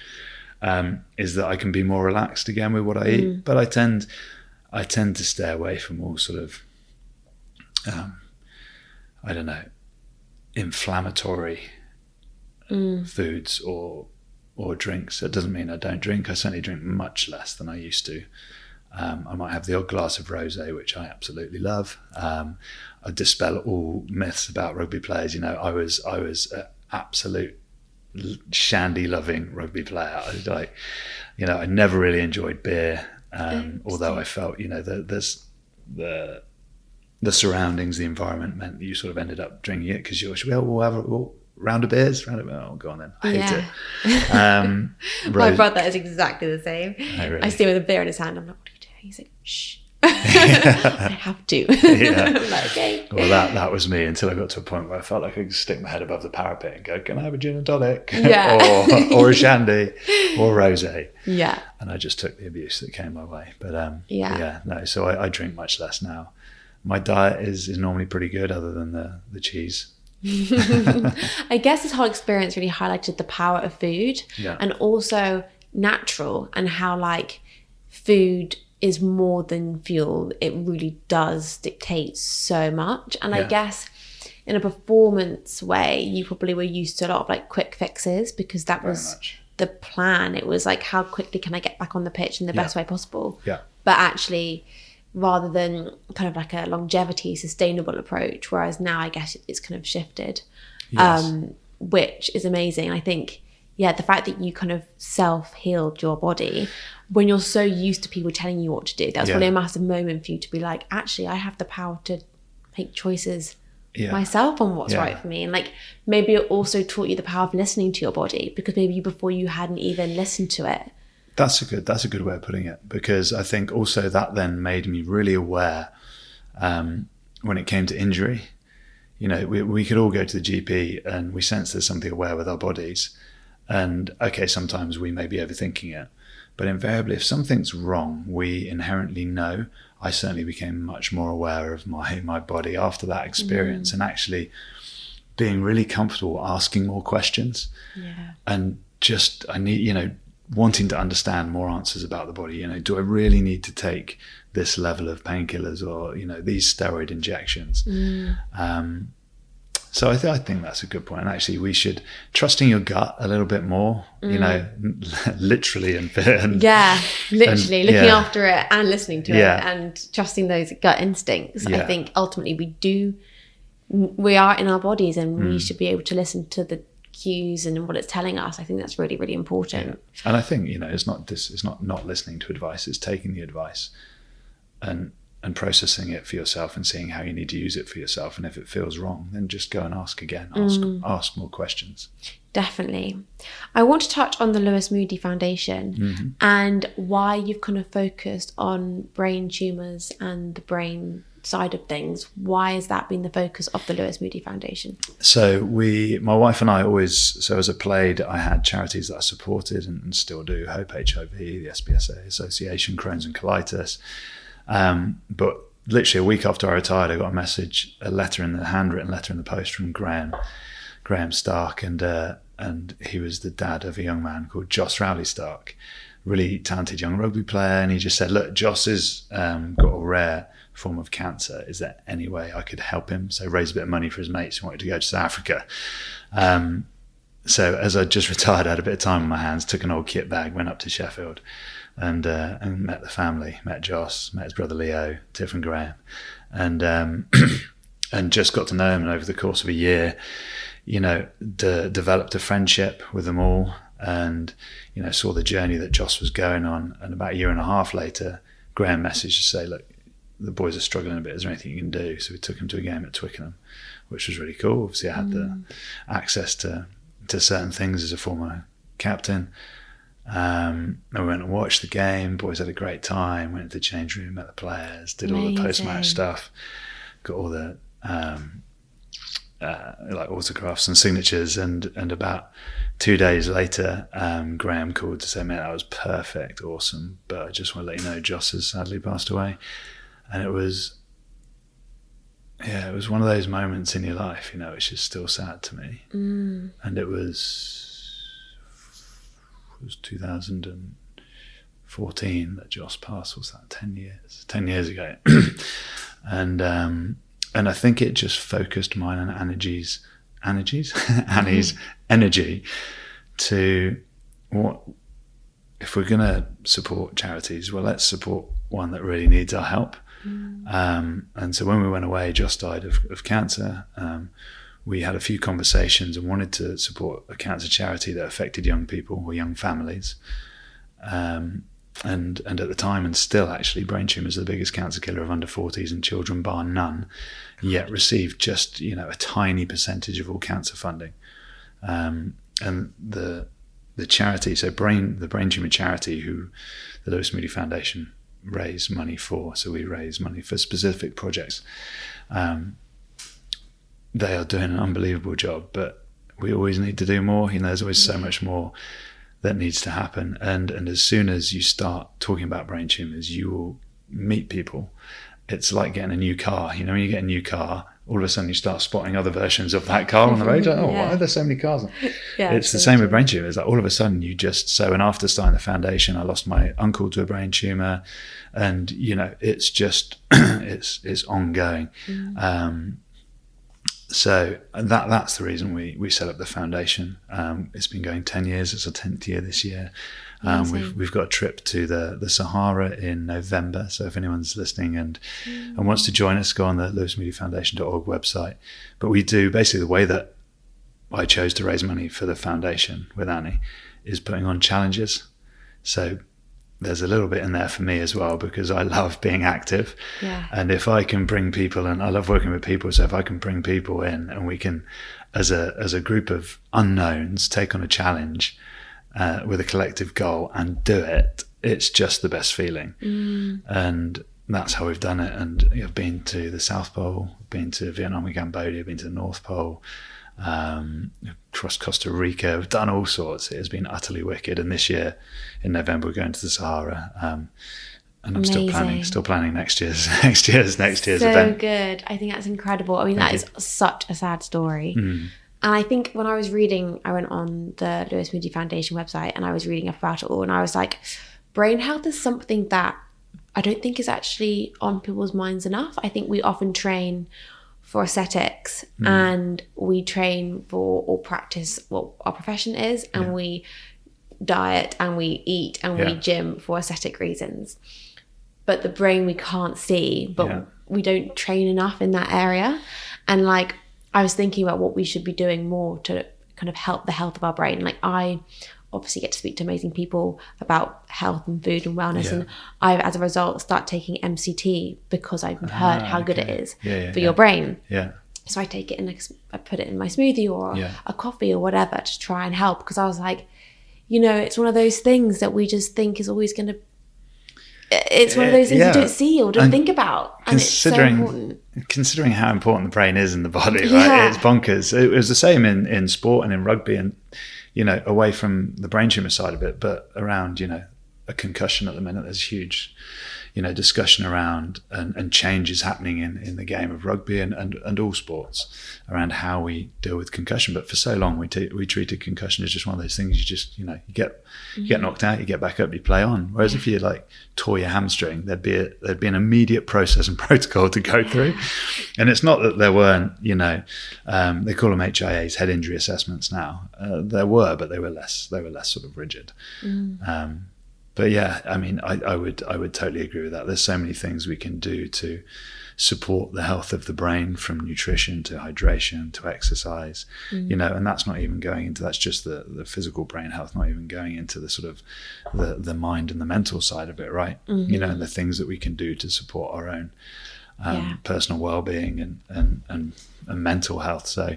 A: is that I can be more relaxed again with what I eat. But I tend to stay away from all sort of inflammatory foods or drinks. It doesn't mean I don't drink. I certainly drink much less than I used to. I might have the odd glass of rosé, which I absolutely love. I dispel all myths about rugby players. I was an absolute shandy loving rugby player. I never really enjoyed beer, although I felt there's the surroundings, the environment meant that you sort of ended up drinking it because we'll have a round of beers. Oh, go on then. I hate it.
B: My brother is exactly the same.
A: Oh, really?
B: I see him with a beer in his hand. I'm like, what are you doing? He's like, shh. I have to. I'm like, okay.
A: Well, that was me until I got to a point where I felt like I could stick my head above the parapet and go, can I have a gin and tonic? or a shandy or rosé.
B: Yeah.
A: And I just took the abuse that came my way. But so I drink much less now. My diet is normally pretty good, other than the cheese.
B: I guess this whole experience really highlighted the power of food, and also natural, and how food is more than fuel. It really does dictate so much. And I guess in a performance way, you probably were used to a lot of like quick fixes, because that was the plan. It was like, how quickly can I get back on the pitch in the best way possible? But actually, rather than kind of like a longevity, sustainable approach, whereas now I guess it's kind of shifted, which is amazing. I think, the fact that you kind of self-healed your body when you're so used to people telling you what to do, that was probably a massive moment for you to be like, actually, I have the power to make choices myself on what's right for me. And like, maybe it also taught you the power of listening to your body, because maybe before you hadn't even listened to it.
A: That's a good way of putting it, because I think also that then made me really aware when it came to injury. You know, we could all go to the GP and we sense there's something aware with our bodies, and okay, sometimes we may be overthinking it, but invariably if something's wrong, we inherently know. I certainly became much more aware of my body after that experience, and actually being really comfortable asking more questions, and just wanting to understand more answers about the body. You know, do I really need to take this level of painkillers, or these steroid injections? So I think that's a good point. And actually, we should trusting your gut a little bit more. Literally and looking
B: after it and listening to it and trusting those gut instincts. I think ultimately we are in our bodies, and we should be able to listen to the cues and what it's telling us. I think that's really, really important.
A: And I think it's not listening to advice. It's taking the advice and processing it for yourself and seeing how you need to use it for yourself. And if it feels wrong, then just go and ask again. Ask more questions.
B: Definitely. I want to touch on the Lewis Moody Foundation and why you've kind of focused on brain tumours and the brain side of things. Why has that been the focus of the Lewis Moody Foundation?
A: So my wife and I as I played, I had charities that I supported and still do: Hope HIV, the SBSA Association, Crohn's and Colitis. But literally a week after I retired, I got a handwritten letter in the post from Graham Stark, and he was the dad of a young man called Joss Rowley Stark, really talented young rugby player. And he just said, look, Joss has got a rare form of cancer. Is there any way I could help him? So raise a bit of money for his mates who wanted to go to South Africa. So as I just retired, I had a bit of time on my hands, took an old kit bag, went up to Sheffield, and met the family, met Joss, met his brother Leo, Tiff and Graham, and just got to know him. And over the course of a year, developed a friendship with them all, and saw the journey that Joss was going on. And about a year and a half later, Graham messaged to say, look, the boys are struggling a bit. Is there anything you can do? So we took him to a game at Twickenham, which was really cool. Obviously, I had the access to certain things as a former captain. And we went and watched the game. Boys had a great time. Went into the change room, met the players, did all the post-match stuff, got all the like autographs and signatures. And about 2 days later, Graham called to say, "Man, that was perfect, awesome. But I just want to let you know, Joss has sadly passed away." And it was one of those moments in your life, which is still sad to me. And it was 2014 that Joss passed. Was that 10 years ago? And I think it just focused mine and Annie's energy to what, if we're going to support charities, well, let's support one that really needs our help. And so when we went away, Joss died of cancer. We had a few conversations and wanted to support a cancer charity that affected young people or young families. And at the time, and still actually, brain tumours are the biggest cancer killer of under 40s and children bar none, yet received just a tiny percentage of all cancer funding. And the charity, so the brain tumour charity, who the Lewis Moody Foundation raise money for, so we raise money for specific projects. They are doing an unbelievable job, but we always need to do more. There's always so much more that needs to happen. And as soon as you start talking about brain tumours, you will meet people. It's like getting a new car. When you get a new car, all of a sudden you start spotting other versions of that car on the road. Oh, why are there so many cars? It's the same with brain tumors. Like all of a sudden you just, and after starting the foundation, I lost my uncle to a brain tumor, and it's just, it's ongoing. So that's the reason we set up the foundation. It's been going 10 years. It's our 10th year this year. We've got a trip to the Sahara in November. So if anyone's listening and wants to join us, go on the lewismoodyfoundation.org website. But we do, basically the way that I chose to raise money for the foundation with Annie is putting on challenges. So there's a little bit in there for me as well, because I love being active.
B: Yeah.
A: And if I can bring people, and I love working with people, so if I can bring people in and we can, as a group of unknowns, take on a challenge with a collective goal and do it, it's just the best feeling. And that's how we've done it. And I've been to the South Pole, been to Vietnam and Cambodia, been to the North Pole, across Costa Rica. We've done all sorts. It has been utterly wicked. And this year in November we're going to the Sahara, and I'm still planning next year's
B: so
A: event.
B: Good. I think that's incredible. I mean, that is such a sad story. And I think when I was reading, I went on the Lewis Moody Foundation website and I was reading about it all, and I was like, brain health is something that I don't think is actually on people's minds enough. I think we often train for aesthetics and we train for or practice what our profession is, and we diet and we eat and we gym for aesthetic reasons. But the brain we can't see, but we don't train enough in that area. And like, I was thinking about what we should be doing more to kind of help the health of our brain. Like, I obviously get to speak to amazing people about health and food and wellness, and I've, as a result, start taking MCT because I've heard how good it is for your brain. So I take it and I put it in my smoothie or a coffee or whatever to try and help, because I was like, it's one of those things that we just think is always going to, it's one of those things you don't see or don't think about, and it's so important.
A: Considering how important the brain is in the body, right? It's bonkers. It was the same in sport and in rugby, and away from the brain tumor side of it, but around a concussion at the minute, there's huge discussion around and changes happening in the game of rugby and all sports around how we deal with concussion. But for so long we treated concussion as just one of those things you just you get knocked out, you get back up, you play on. Whereas if you tore your hamstring, there'd be an immediate process and protocol to go through. And it's not that there weren't they call them HIAs, head injury assessments now. There were, but they were less sort of rigid. But yeah, I mean, I would totally agree with that. There's so many things we can do to support the health of the brain, from nutrition to hydration to exercise, and that's not even going into, that's just the physical brain health, not even going into the sort of the mind and the mental side of it, right? And the things that we can do to support our own personal well-being and mental health. So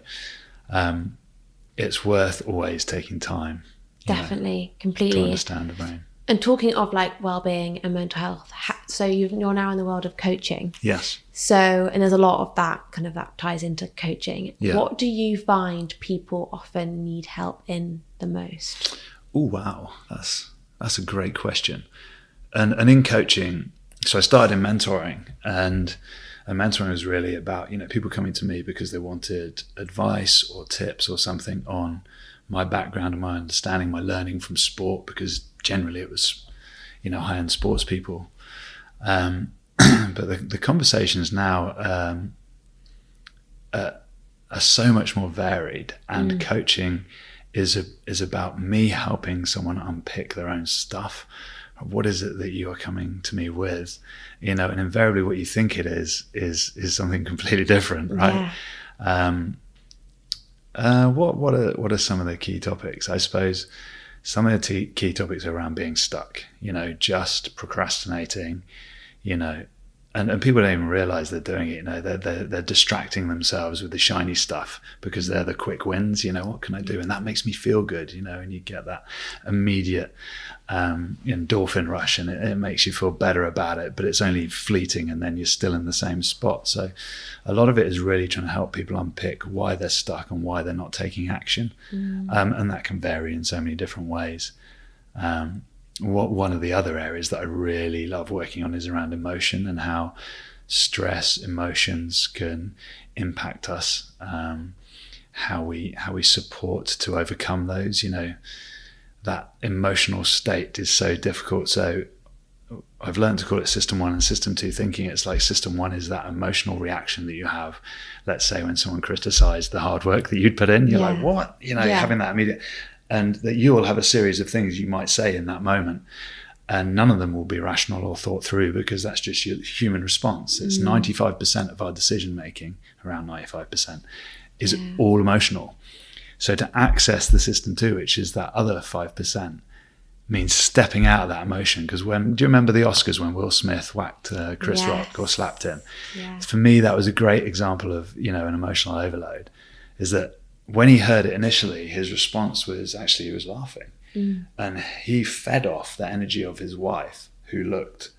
A: it's worth always taking time.
B: Definitely, completely.
A: To understand the brain.
B: And talking of like well-being and mental health, so you're now in the world of coaching.
A: Yes.
B: So, and there's a lot of that ties into coaching.
A: Yeah.
B: What do you find people often need help in the most?
A: Oh, wow. That's a great question. And in coaching, so I started in mentoring, and mentoring was really about, people coming to me because they wanted advice or tips or something on my background and my understanding, my learning from sport, because generally it was, high-end sports people. But the conversations now are so much more varied, and coaching is about me helping someone unpick their own stuff. What is it that you are coming to me with? And invariably what you think it is something completely different, right? What are some of the key topics? I suppose some of the key topics are around being stuck, just procrastinating, and people don't even realize they're doing it. They're distracting themselves with the shiny stuff because they're the quick wins. What can I do? And that makes me feel good, and you get that immediate endorphin rush, and it makes you feel better about it, but it's only fleeting, and then you're still in the same spot. So a lot of it is really trying to help people unpick why they're stuck and why they're not taking action. And that can vary in so many different ways. One of the other areas that I really love working on is around emotion, and how stress, emotions can impact us, how we support to overcome those. That emotional state is so difficult. So I've learned to call it system 1 and system 2 thinking. It's like system 1 is that emotional reaction that you have, let's say when someone criticized the hard work that you'd put in, you're like, what? Having that immediate, and that you will have a series of things you might say in that moment, and none of them will be rational or thought through, because that's just your human response. It's 95% of our decision making, around 95%, is all emotional. So to access the system 2, which is that other 5%, means stepping out of that emotion. Because do you remember the Oscars when Will Smith whacked Chris Rock or slapped him? Yes. For me, that was a great example of, an emotional overload, is that when he heard it initially, his response was actually, he was laughing. And he fed off the energy of his wife, who looked,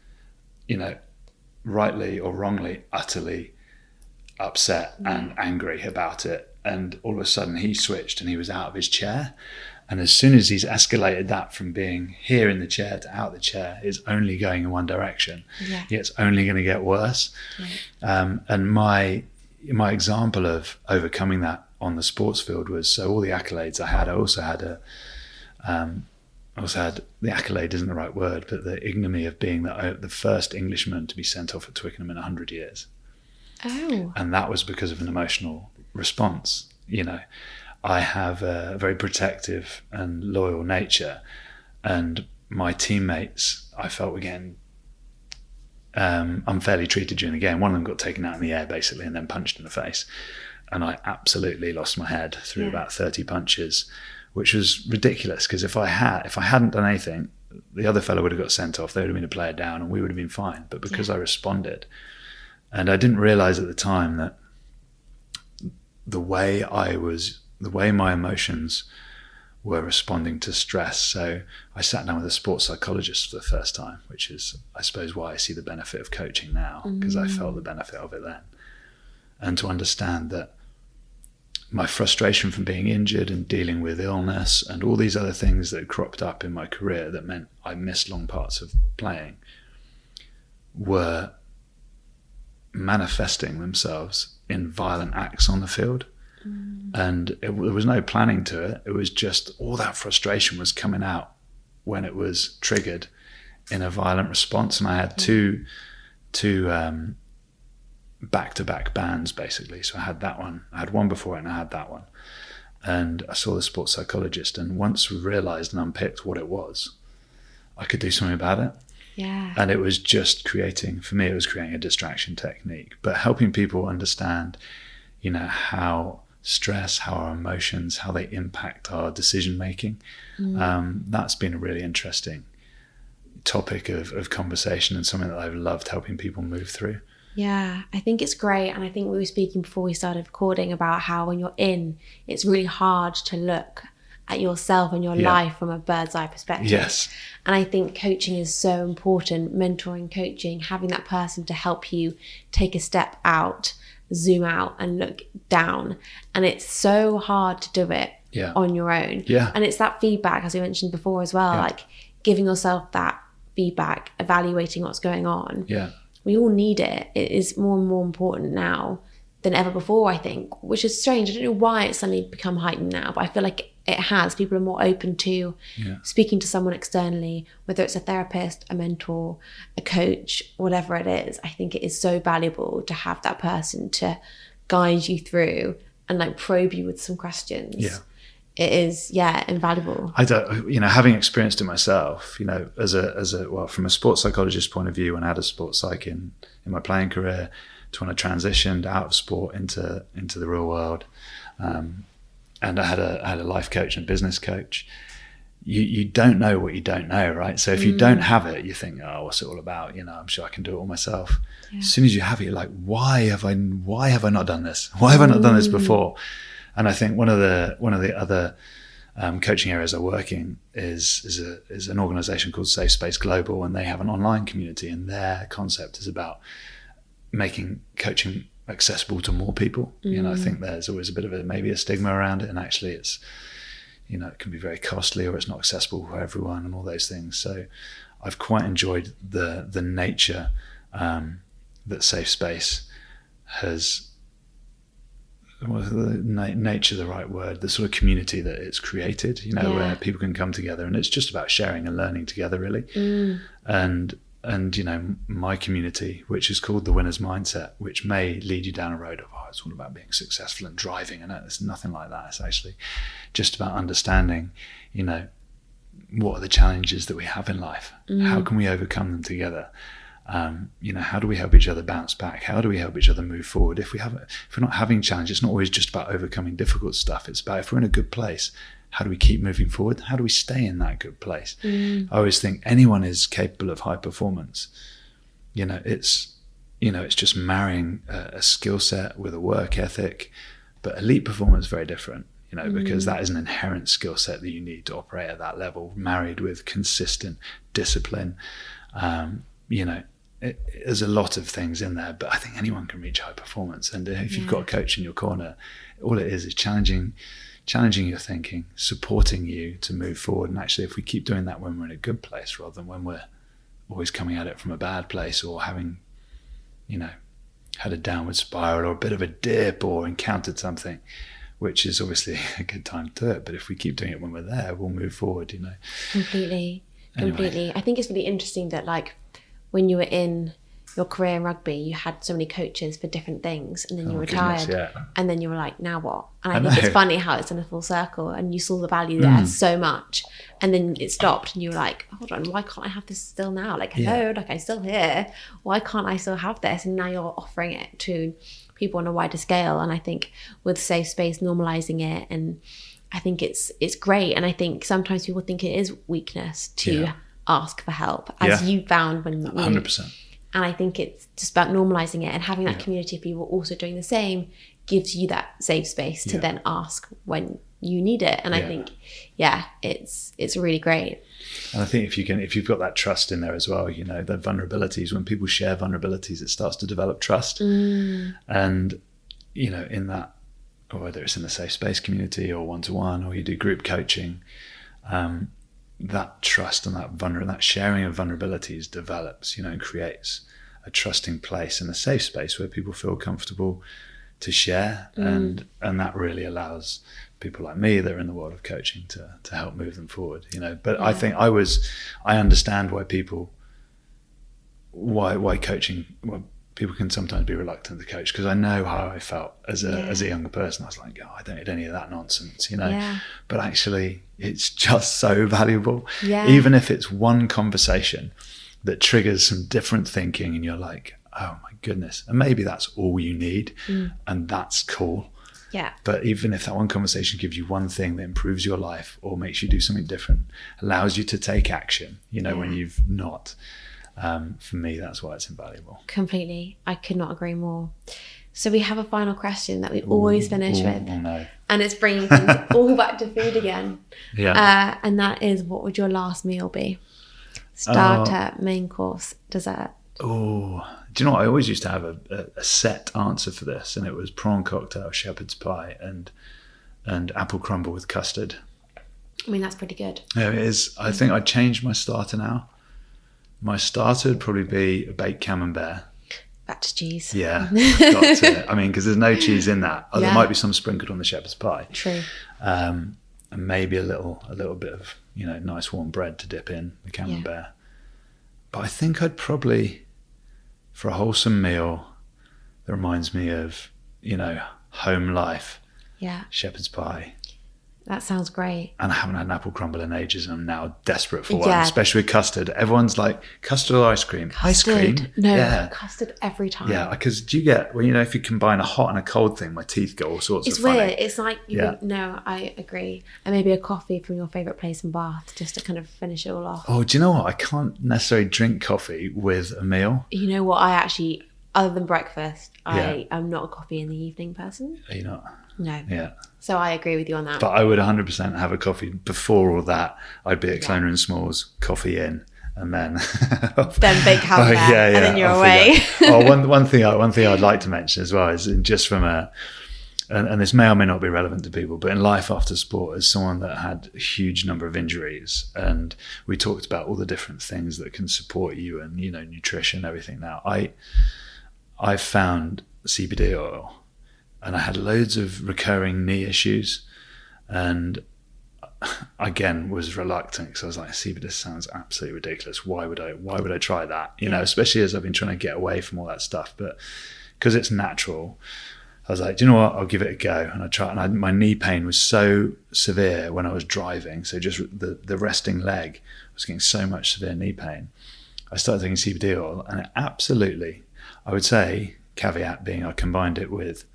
A: rightly or wrongly, utterly upset and angry about it. And all of a sudden he switched and he was out of his chair. And as soon as he's escalated that from being here in the chair to out the chair, it's only going in one direction. It's only going to get worse. And my example of overcoming that on the sports field was, so all the accolades I had, I also had the accolade isn't the right word, but the ignominy of being the first Englishman to be sent off at Twickenham in 100 years. Oh. And that was because of an emotional response. I have a very protective and loyal nature, and my teammates, I felt, were getting unfairly treated during the game. One of them got taken out in the air basically and then punched in the face, and I absolutely lost my head through about 30 punches, which was ridiculous, because if I hadn't done anything, the other fellow would have got sent off. They would have been a player down and we would have been fine. But because I responded, and I didn't realize at the time that the way my emotions were responding to stress. So I sat down with a sports psychologist for the first time, which is, I suppose, why I see the benefit of coaching now, because I felt the benefit of it then. And to understand that my frustration from being injured and dealing with illness and all these other things that had cropped up in my career that meant I missed long parts of playing were manifesting themselves in violent acts on the field. And there was no planning to it. It was just all that frustration was coming out when it was triggered in a violent response. And I had two back-to-back bans basically. So I had that one. I had one before it and I had that one. And I saw the sports psychologist, and once we realized and unpicked what it was, I could do something about it.
B: Yeah.
A: And it was just creating a distraction technique, but helping people understand, how stress, how our emotions, how they impact our decision making. That's been a really interesting topic of conversation, and something that I've loved helping people move through.
B: Yeah, I think it's great. And I think we were speaking before we started recording about how when you're it's really hard to look at yourself and your life from a bird's eye perspective.
A: Yes.
B: And I think coaching is so important, mentoring, coaching, having that person to help you take a step out, zoom out and look down. And it's so hard to do it on your own.
A: Yeah.
B: And it's that feedback, as we mentioned before as well, like giving yourself that feedback, evaluating what's going on.
A: Yeah.
B: We all need it. It is more and more important now than ever before, I think, which is strange. I don't know why it's suddenly become heightened now, but I feel like it has. People are more open to speaking to someone externally, whether it's a therapist, a mentor, a coach, whatever it is. I think it is so valuable to have that person to guide you through and like probe you with some questions.
A: Yeah.
B: It is, invaluable.
A: I don't, having experienced it myself, from a sports psychologist point of view, when I had a sports psych in my playing career, to when I transitioned out of sport into the real world, and I had a life coach and business coach. You don't know what you don't know, right? So if you don't have it, you think, oh, what's it all about? I'm sure I can do it all myself. Yeah. As soon as you have it, you're like, why have I not done this? Why have I not done this before? And I think one of the other coaching areas I work in is an organization called Safe Space Global, and they have an online community, and their concept is about making coaching accessible to more people. I think there's always a bit of maybe a stigma around it, and actually it's, it can be very costly, or it's not accessible for everyone, and all those things. So I've quite enjoyed the nature that safe space has, was the nature the right word, the sort of community that it's created, where people can come together, and it's just about sharing and learning together, really. And my community, which is called the winner's mindset, which may lead you down a road of, it's all about being successful and driving, and it's nothing like that. It's actually just about understanding, what are the challenges that we have in life? How can we overcome them together? How do we help each other bounce back? How do we help each other move forward? If we're not having challenges, it's not always just about overcoming difficult stuff. It's about, if we're in a good place, how do we keep moving forward? How do we stay in that good place? I always think anyone is capable of high performance. It's just marrying a skill set with a work ethic, but elite performance is very different. Because that is an inherent skill set that you need to operate at that level, married with consistent discipline. There's a lot of things in there, but I think anyone can reach high performance. And if you've got a coach in your corner, all it is challenging your thinking, supporting you to move forward. And actually, if we keep doing that when we're in a good place, rather than when we're always coming at it from a bad place, or having, had a downward spiral or a bit of a dip or encountered something, which is obviously a good time to do it. But if we keep doing it when we're there, we'll move forward,
B: Completely.
A: Anyway.
B: I think it's really interesting that, like, when you were in your career in rugby, you had so many coaches for different things, and then you retired, and then you were like, now what? And I think it's funny how it's in a full circle, and you saw the value there so much, and then it stopped, and you were like, hold on, why can't I have this still now? Like, hello, like, I'm still here. Why can't I still have this? And now you're offering it to people on a wider scale. And I think with safe space, normalizing it, and I think it's great. And I think sometimes people think it is weakness to ask for help, as you found when
A: 100%.
B: And I think it's just about normalizing it, and having that community of people also doing the same gives you that safe space to then ask when you need it. And I think, it's really great.
A: And I think if you've got that trust in there as well, the vulnerabilities, when people share vulnerabilities, it starts to develop trust. And, in that, or whether it's in the safe space community or one-to-one, or you do group coaching, that trust and that sharing of vulnerabilities develops, and creates a trusting place and a safe space where people feel comfortable to share. And that really allows people like me that are in the world of coaching to help move them forward, But I think I understand why coaching, people can sometimes be reluctant to coach, because I know how I felt as a younger person. I was like, I don't need any of that nonsense, But actually, it's just so valuable. Even if it's one conversation that triggers some different thinking, and you're like, oh my goodness, and maybe that's all you need, and that's cool. But even if that one conversation gives you one thing that improves your life or makes you do something different, allows you to take action, when you've not. For me, that's why it's invaluable.
B: Completely. I could not agree more. So we have a final question that we always finish with.
A: Oh no.
B: And it's bringing things all back to food again. And that is, what would your last meal be? Starter, main course, dessert.
A: Oh, do you know what? I always used to have a set answer for this, and it was prawn cocktail, shepherd's pie, and apple crumble with custard.
B: I mean, that's pretty good.
A: Yeah, it is. I think I'd change my starter now. My starter would probably be a baked camembert.
B: Back to cheese.
A: Yeah, got to. I mean, because there's no cheese in that. There might be some sprinkled on the shepherd's pie.
B: True.
A: And maybe a little bit of nice warm bread to dip in the camembert. But I think I'd probably, for a wholesome meal that reminds me of home life. Shepherd's pie.
B: That sounds great.
A: And I haven't had an apple crumble in ages, and I'm now desperate for one, especially with custard. Everyone's like, custard or ice cream?
B: Custard.
A: Ice cream?
B: No, custard every time.
A: Yeah, because do you get, well, if you combine a hot and a cold thing, my teeth go all sorts of funny.
B: It's weird. It's like, no, I agree. And maybe a coffee from your favourite place in Bath, just to kind of finish it all off.
A: Oh, do you know what? I can't necessarily drink coffee with a meal.
B: You know what? I actually, other than breakfast, I am not a coffee in the evening person.
A: Are you not?
B: No.
A: Yeah.
B: So I agree with you on that.
A: But I would 100% have a coffee before all that. I'd be at Cloner and Smalls, coffee in, and then
B: bake camembert, and then you're away.
A: One thing I'd like to mention as well is, just from and this may or may not be relevant to people, but in life after sport, as someone that had a huge number of injuries, and we talked about all the different things that can support you, and nutrition, everything. Now I found CBD oil, and I had loads of recurring knee issues, and again was reluctant because I was like, CBD sounds absolutely ridiculous. Why would I try that? You know, especially as I've been trying to get away from all that stuff. But because it's natural, I was like, do you know what? I'll give it a go. And I tried, and my knee pain was so severe when I was driving. So just the resting leg was getting so much severe knee pain. I started taking CBD oil, and it absolutely, I would say, caveat being I combined it with,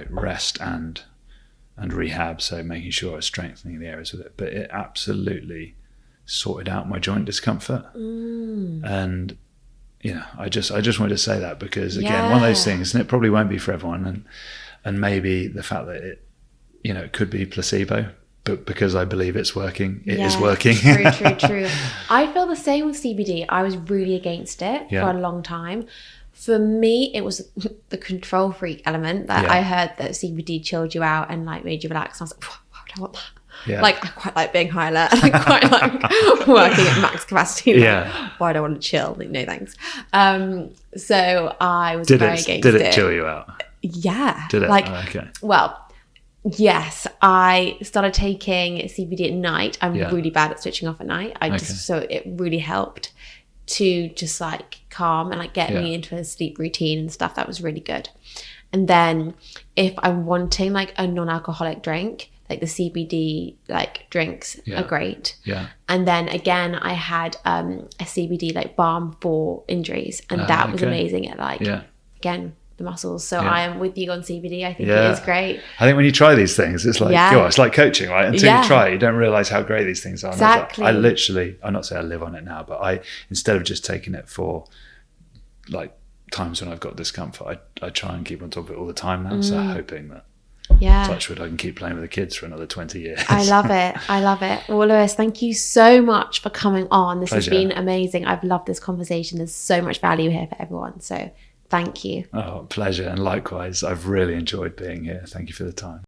A: rest and rehab. So making sure I was strengthening the areas with it, but it absolutely sorted out my joint discomfort. And I just wanted to say that because again, one of those things, and it probably won't be for everyone, and maybe the fact that it could be placebo, but because I believe it's working, it is working.
B: True. I feel the same with CBD. I was really against it for a long time. For me, it was the control freak element that I heard that CBD chilled you out and like made you relax. And I was like, why would I want that? Yeah. Like, I quite like being high alert. I quite like working at max capacity. Why do I want to chill? Like, no thanks. So I was very against it.
A: Did it chill you out?
B: Yeah.
A: Did it?
B: Like,
A: okay.
B: Well, yes. I started taking CBD at night. I'm really bad at switching off at night. So it really helped to just like calm and like get me into a sleep routine and stuff. That was really good. And then if I'm wanting like a non-alcoholic drink, like the CBD like drinks are great. Yeah. And then again, I had a CBD like balm for injuries, and that was amazing at like again the muscles. So I am with you on CBD. I think it is great.
A: I think when you try these things, it's like it's like coaching, right? Until you try it, you don't realize how great these things are.
B: Exactly.
A: I literally, I'm not saying I live on it now, but I, instead of just taking it for like times when I've got discomfort, I try and keep on top of it all the time now. So hoping that touch wood, I can keep playing with the kids for another 20 years.
B: I love it. Well, Lewis, thank you so much for coming on. This has been amazing. I've loved this conversation. There's so much value here for everyone. So thank you.
A: Oh, pleasure. And likewise, I've really enjoyed being here. Thank you for the time.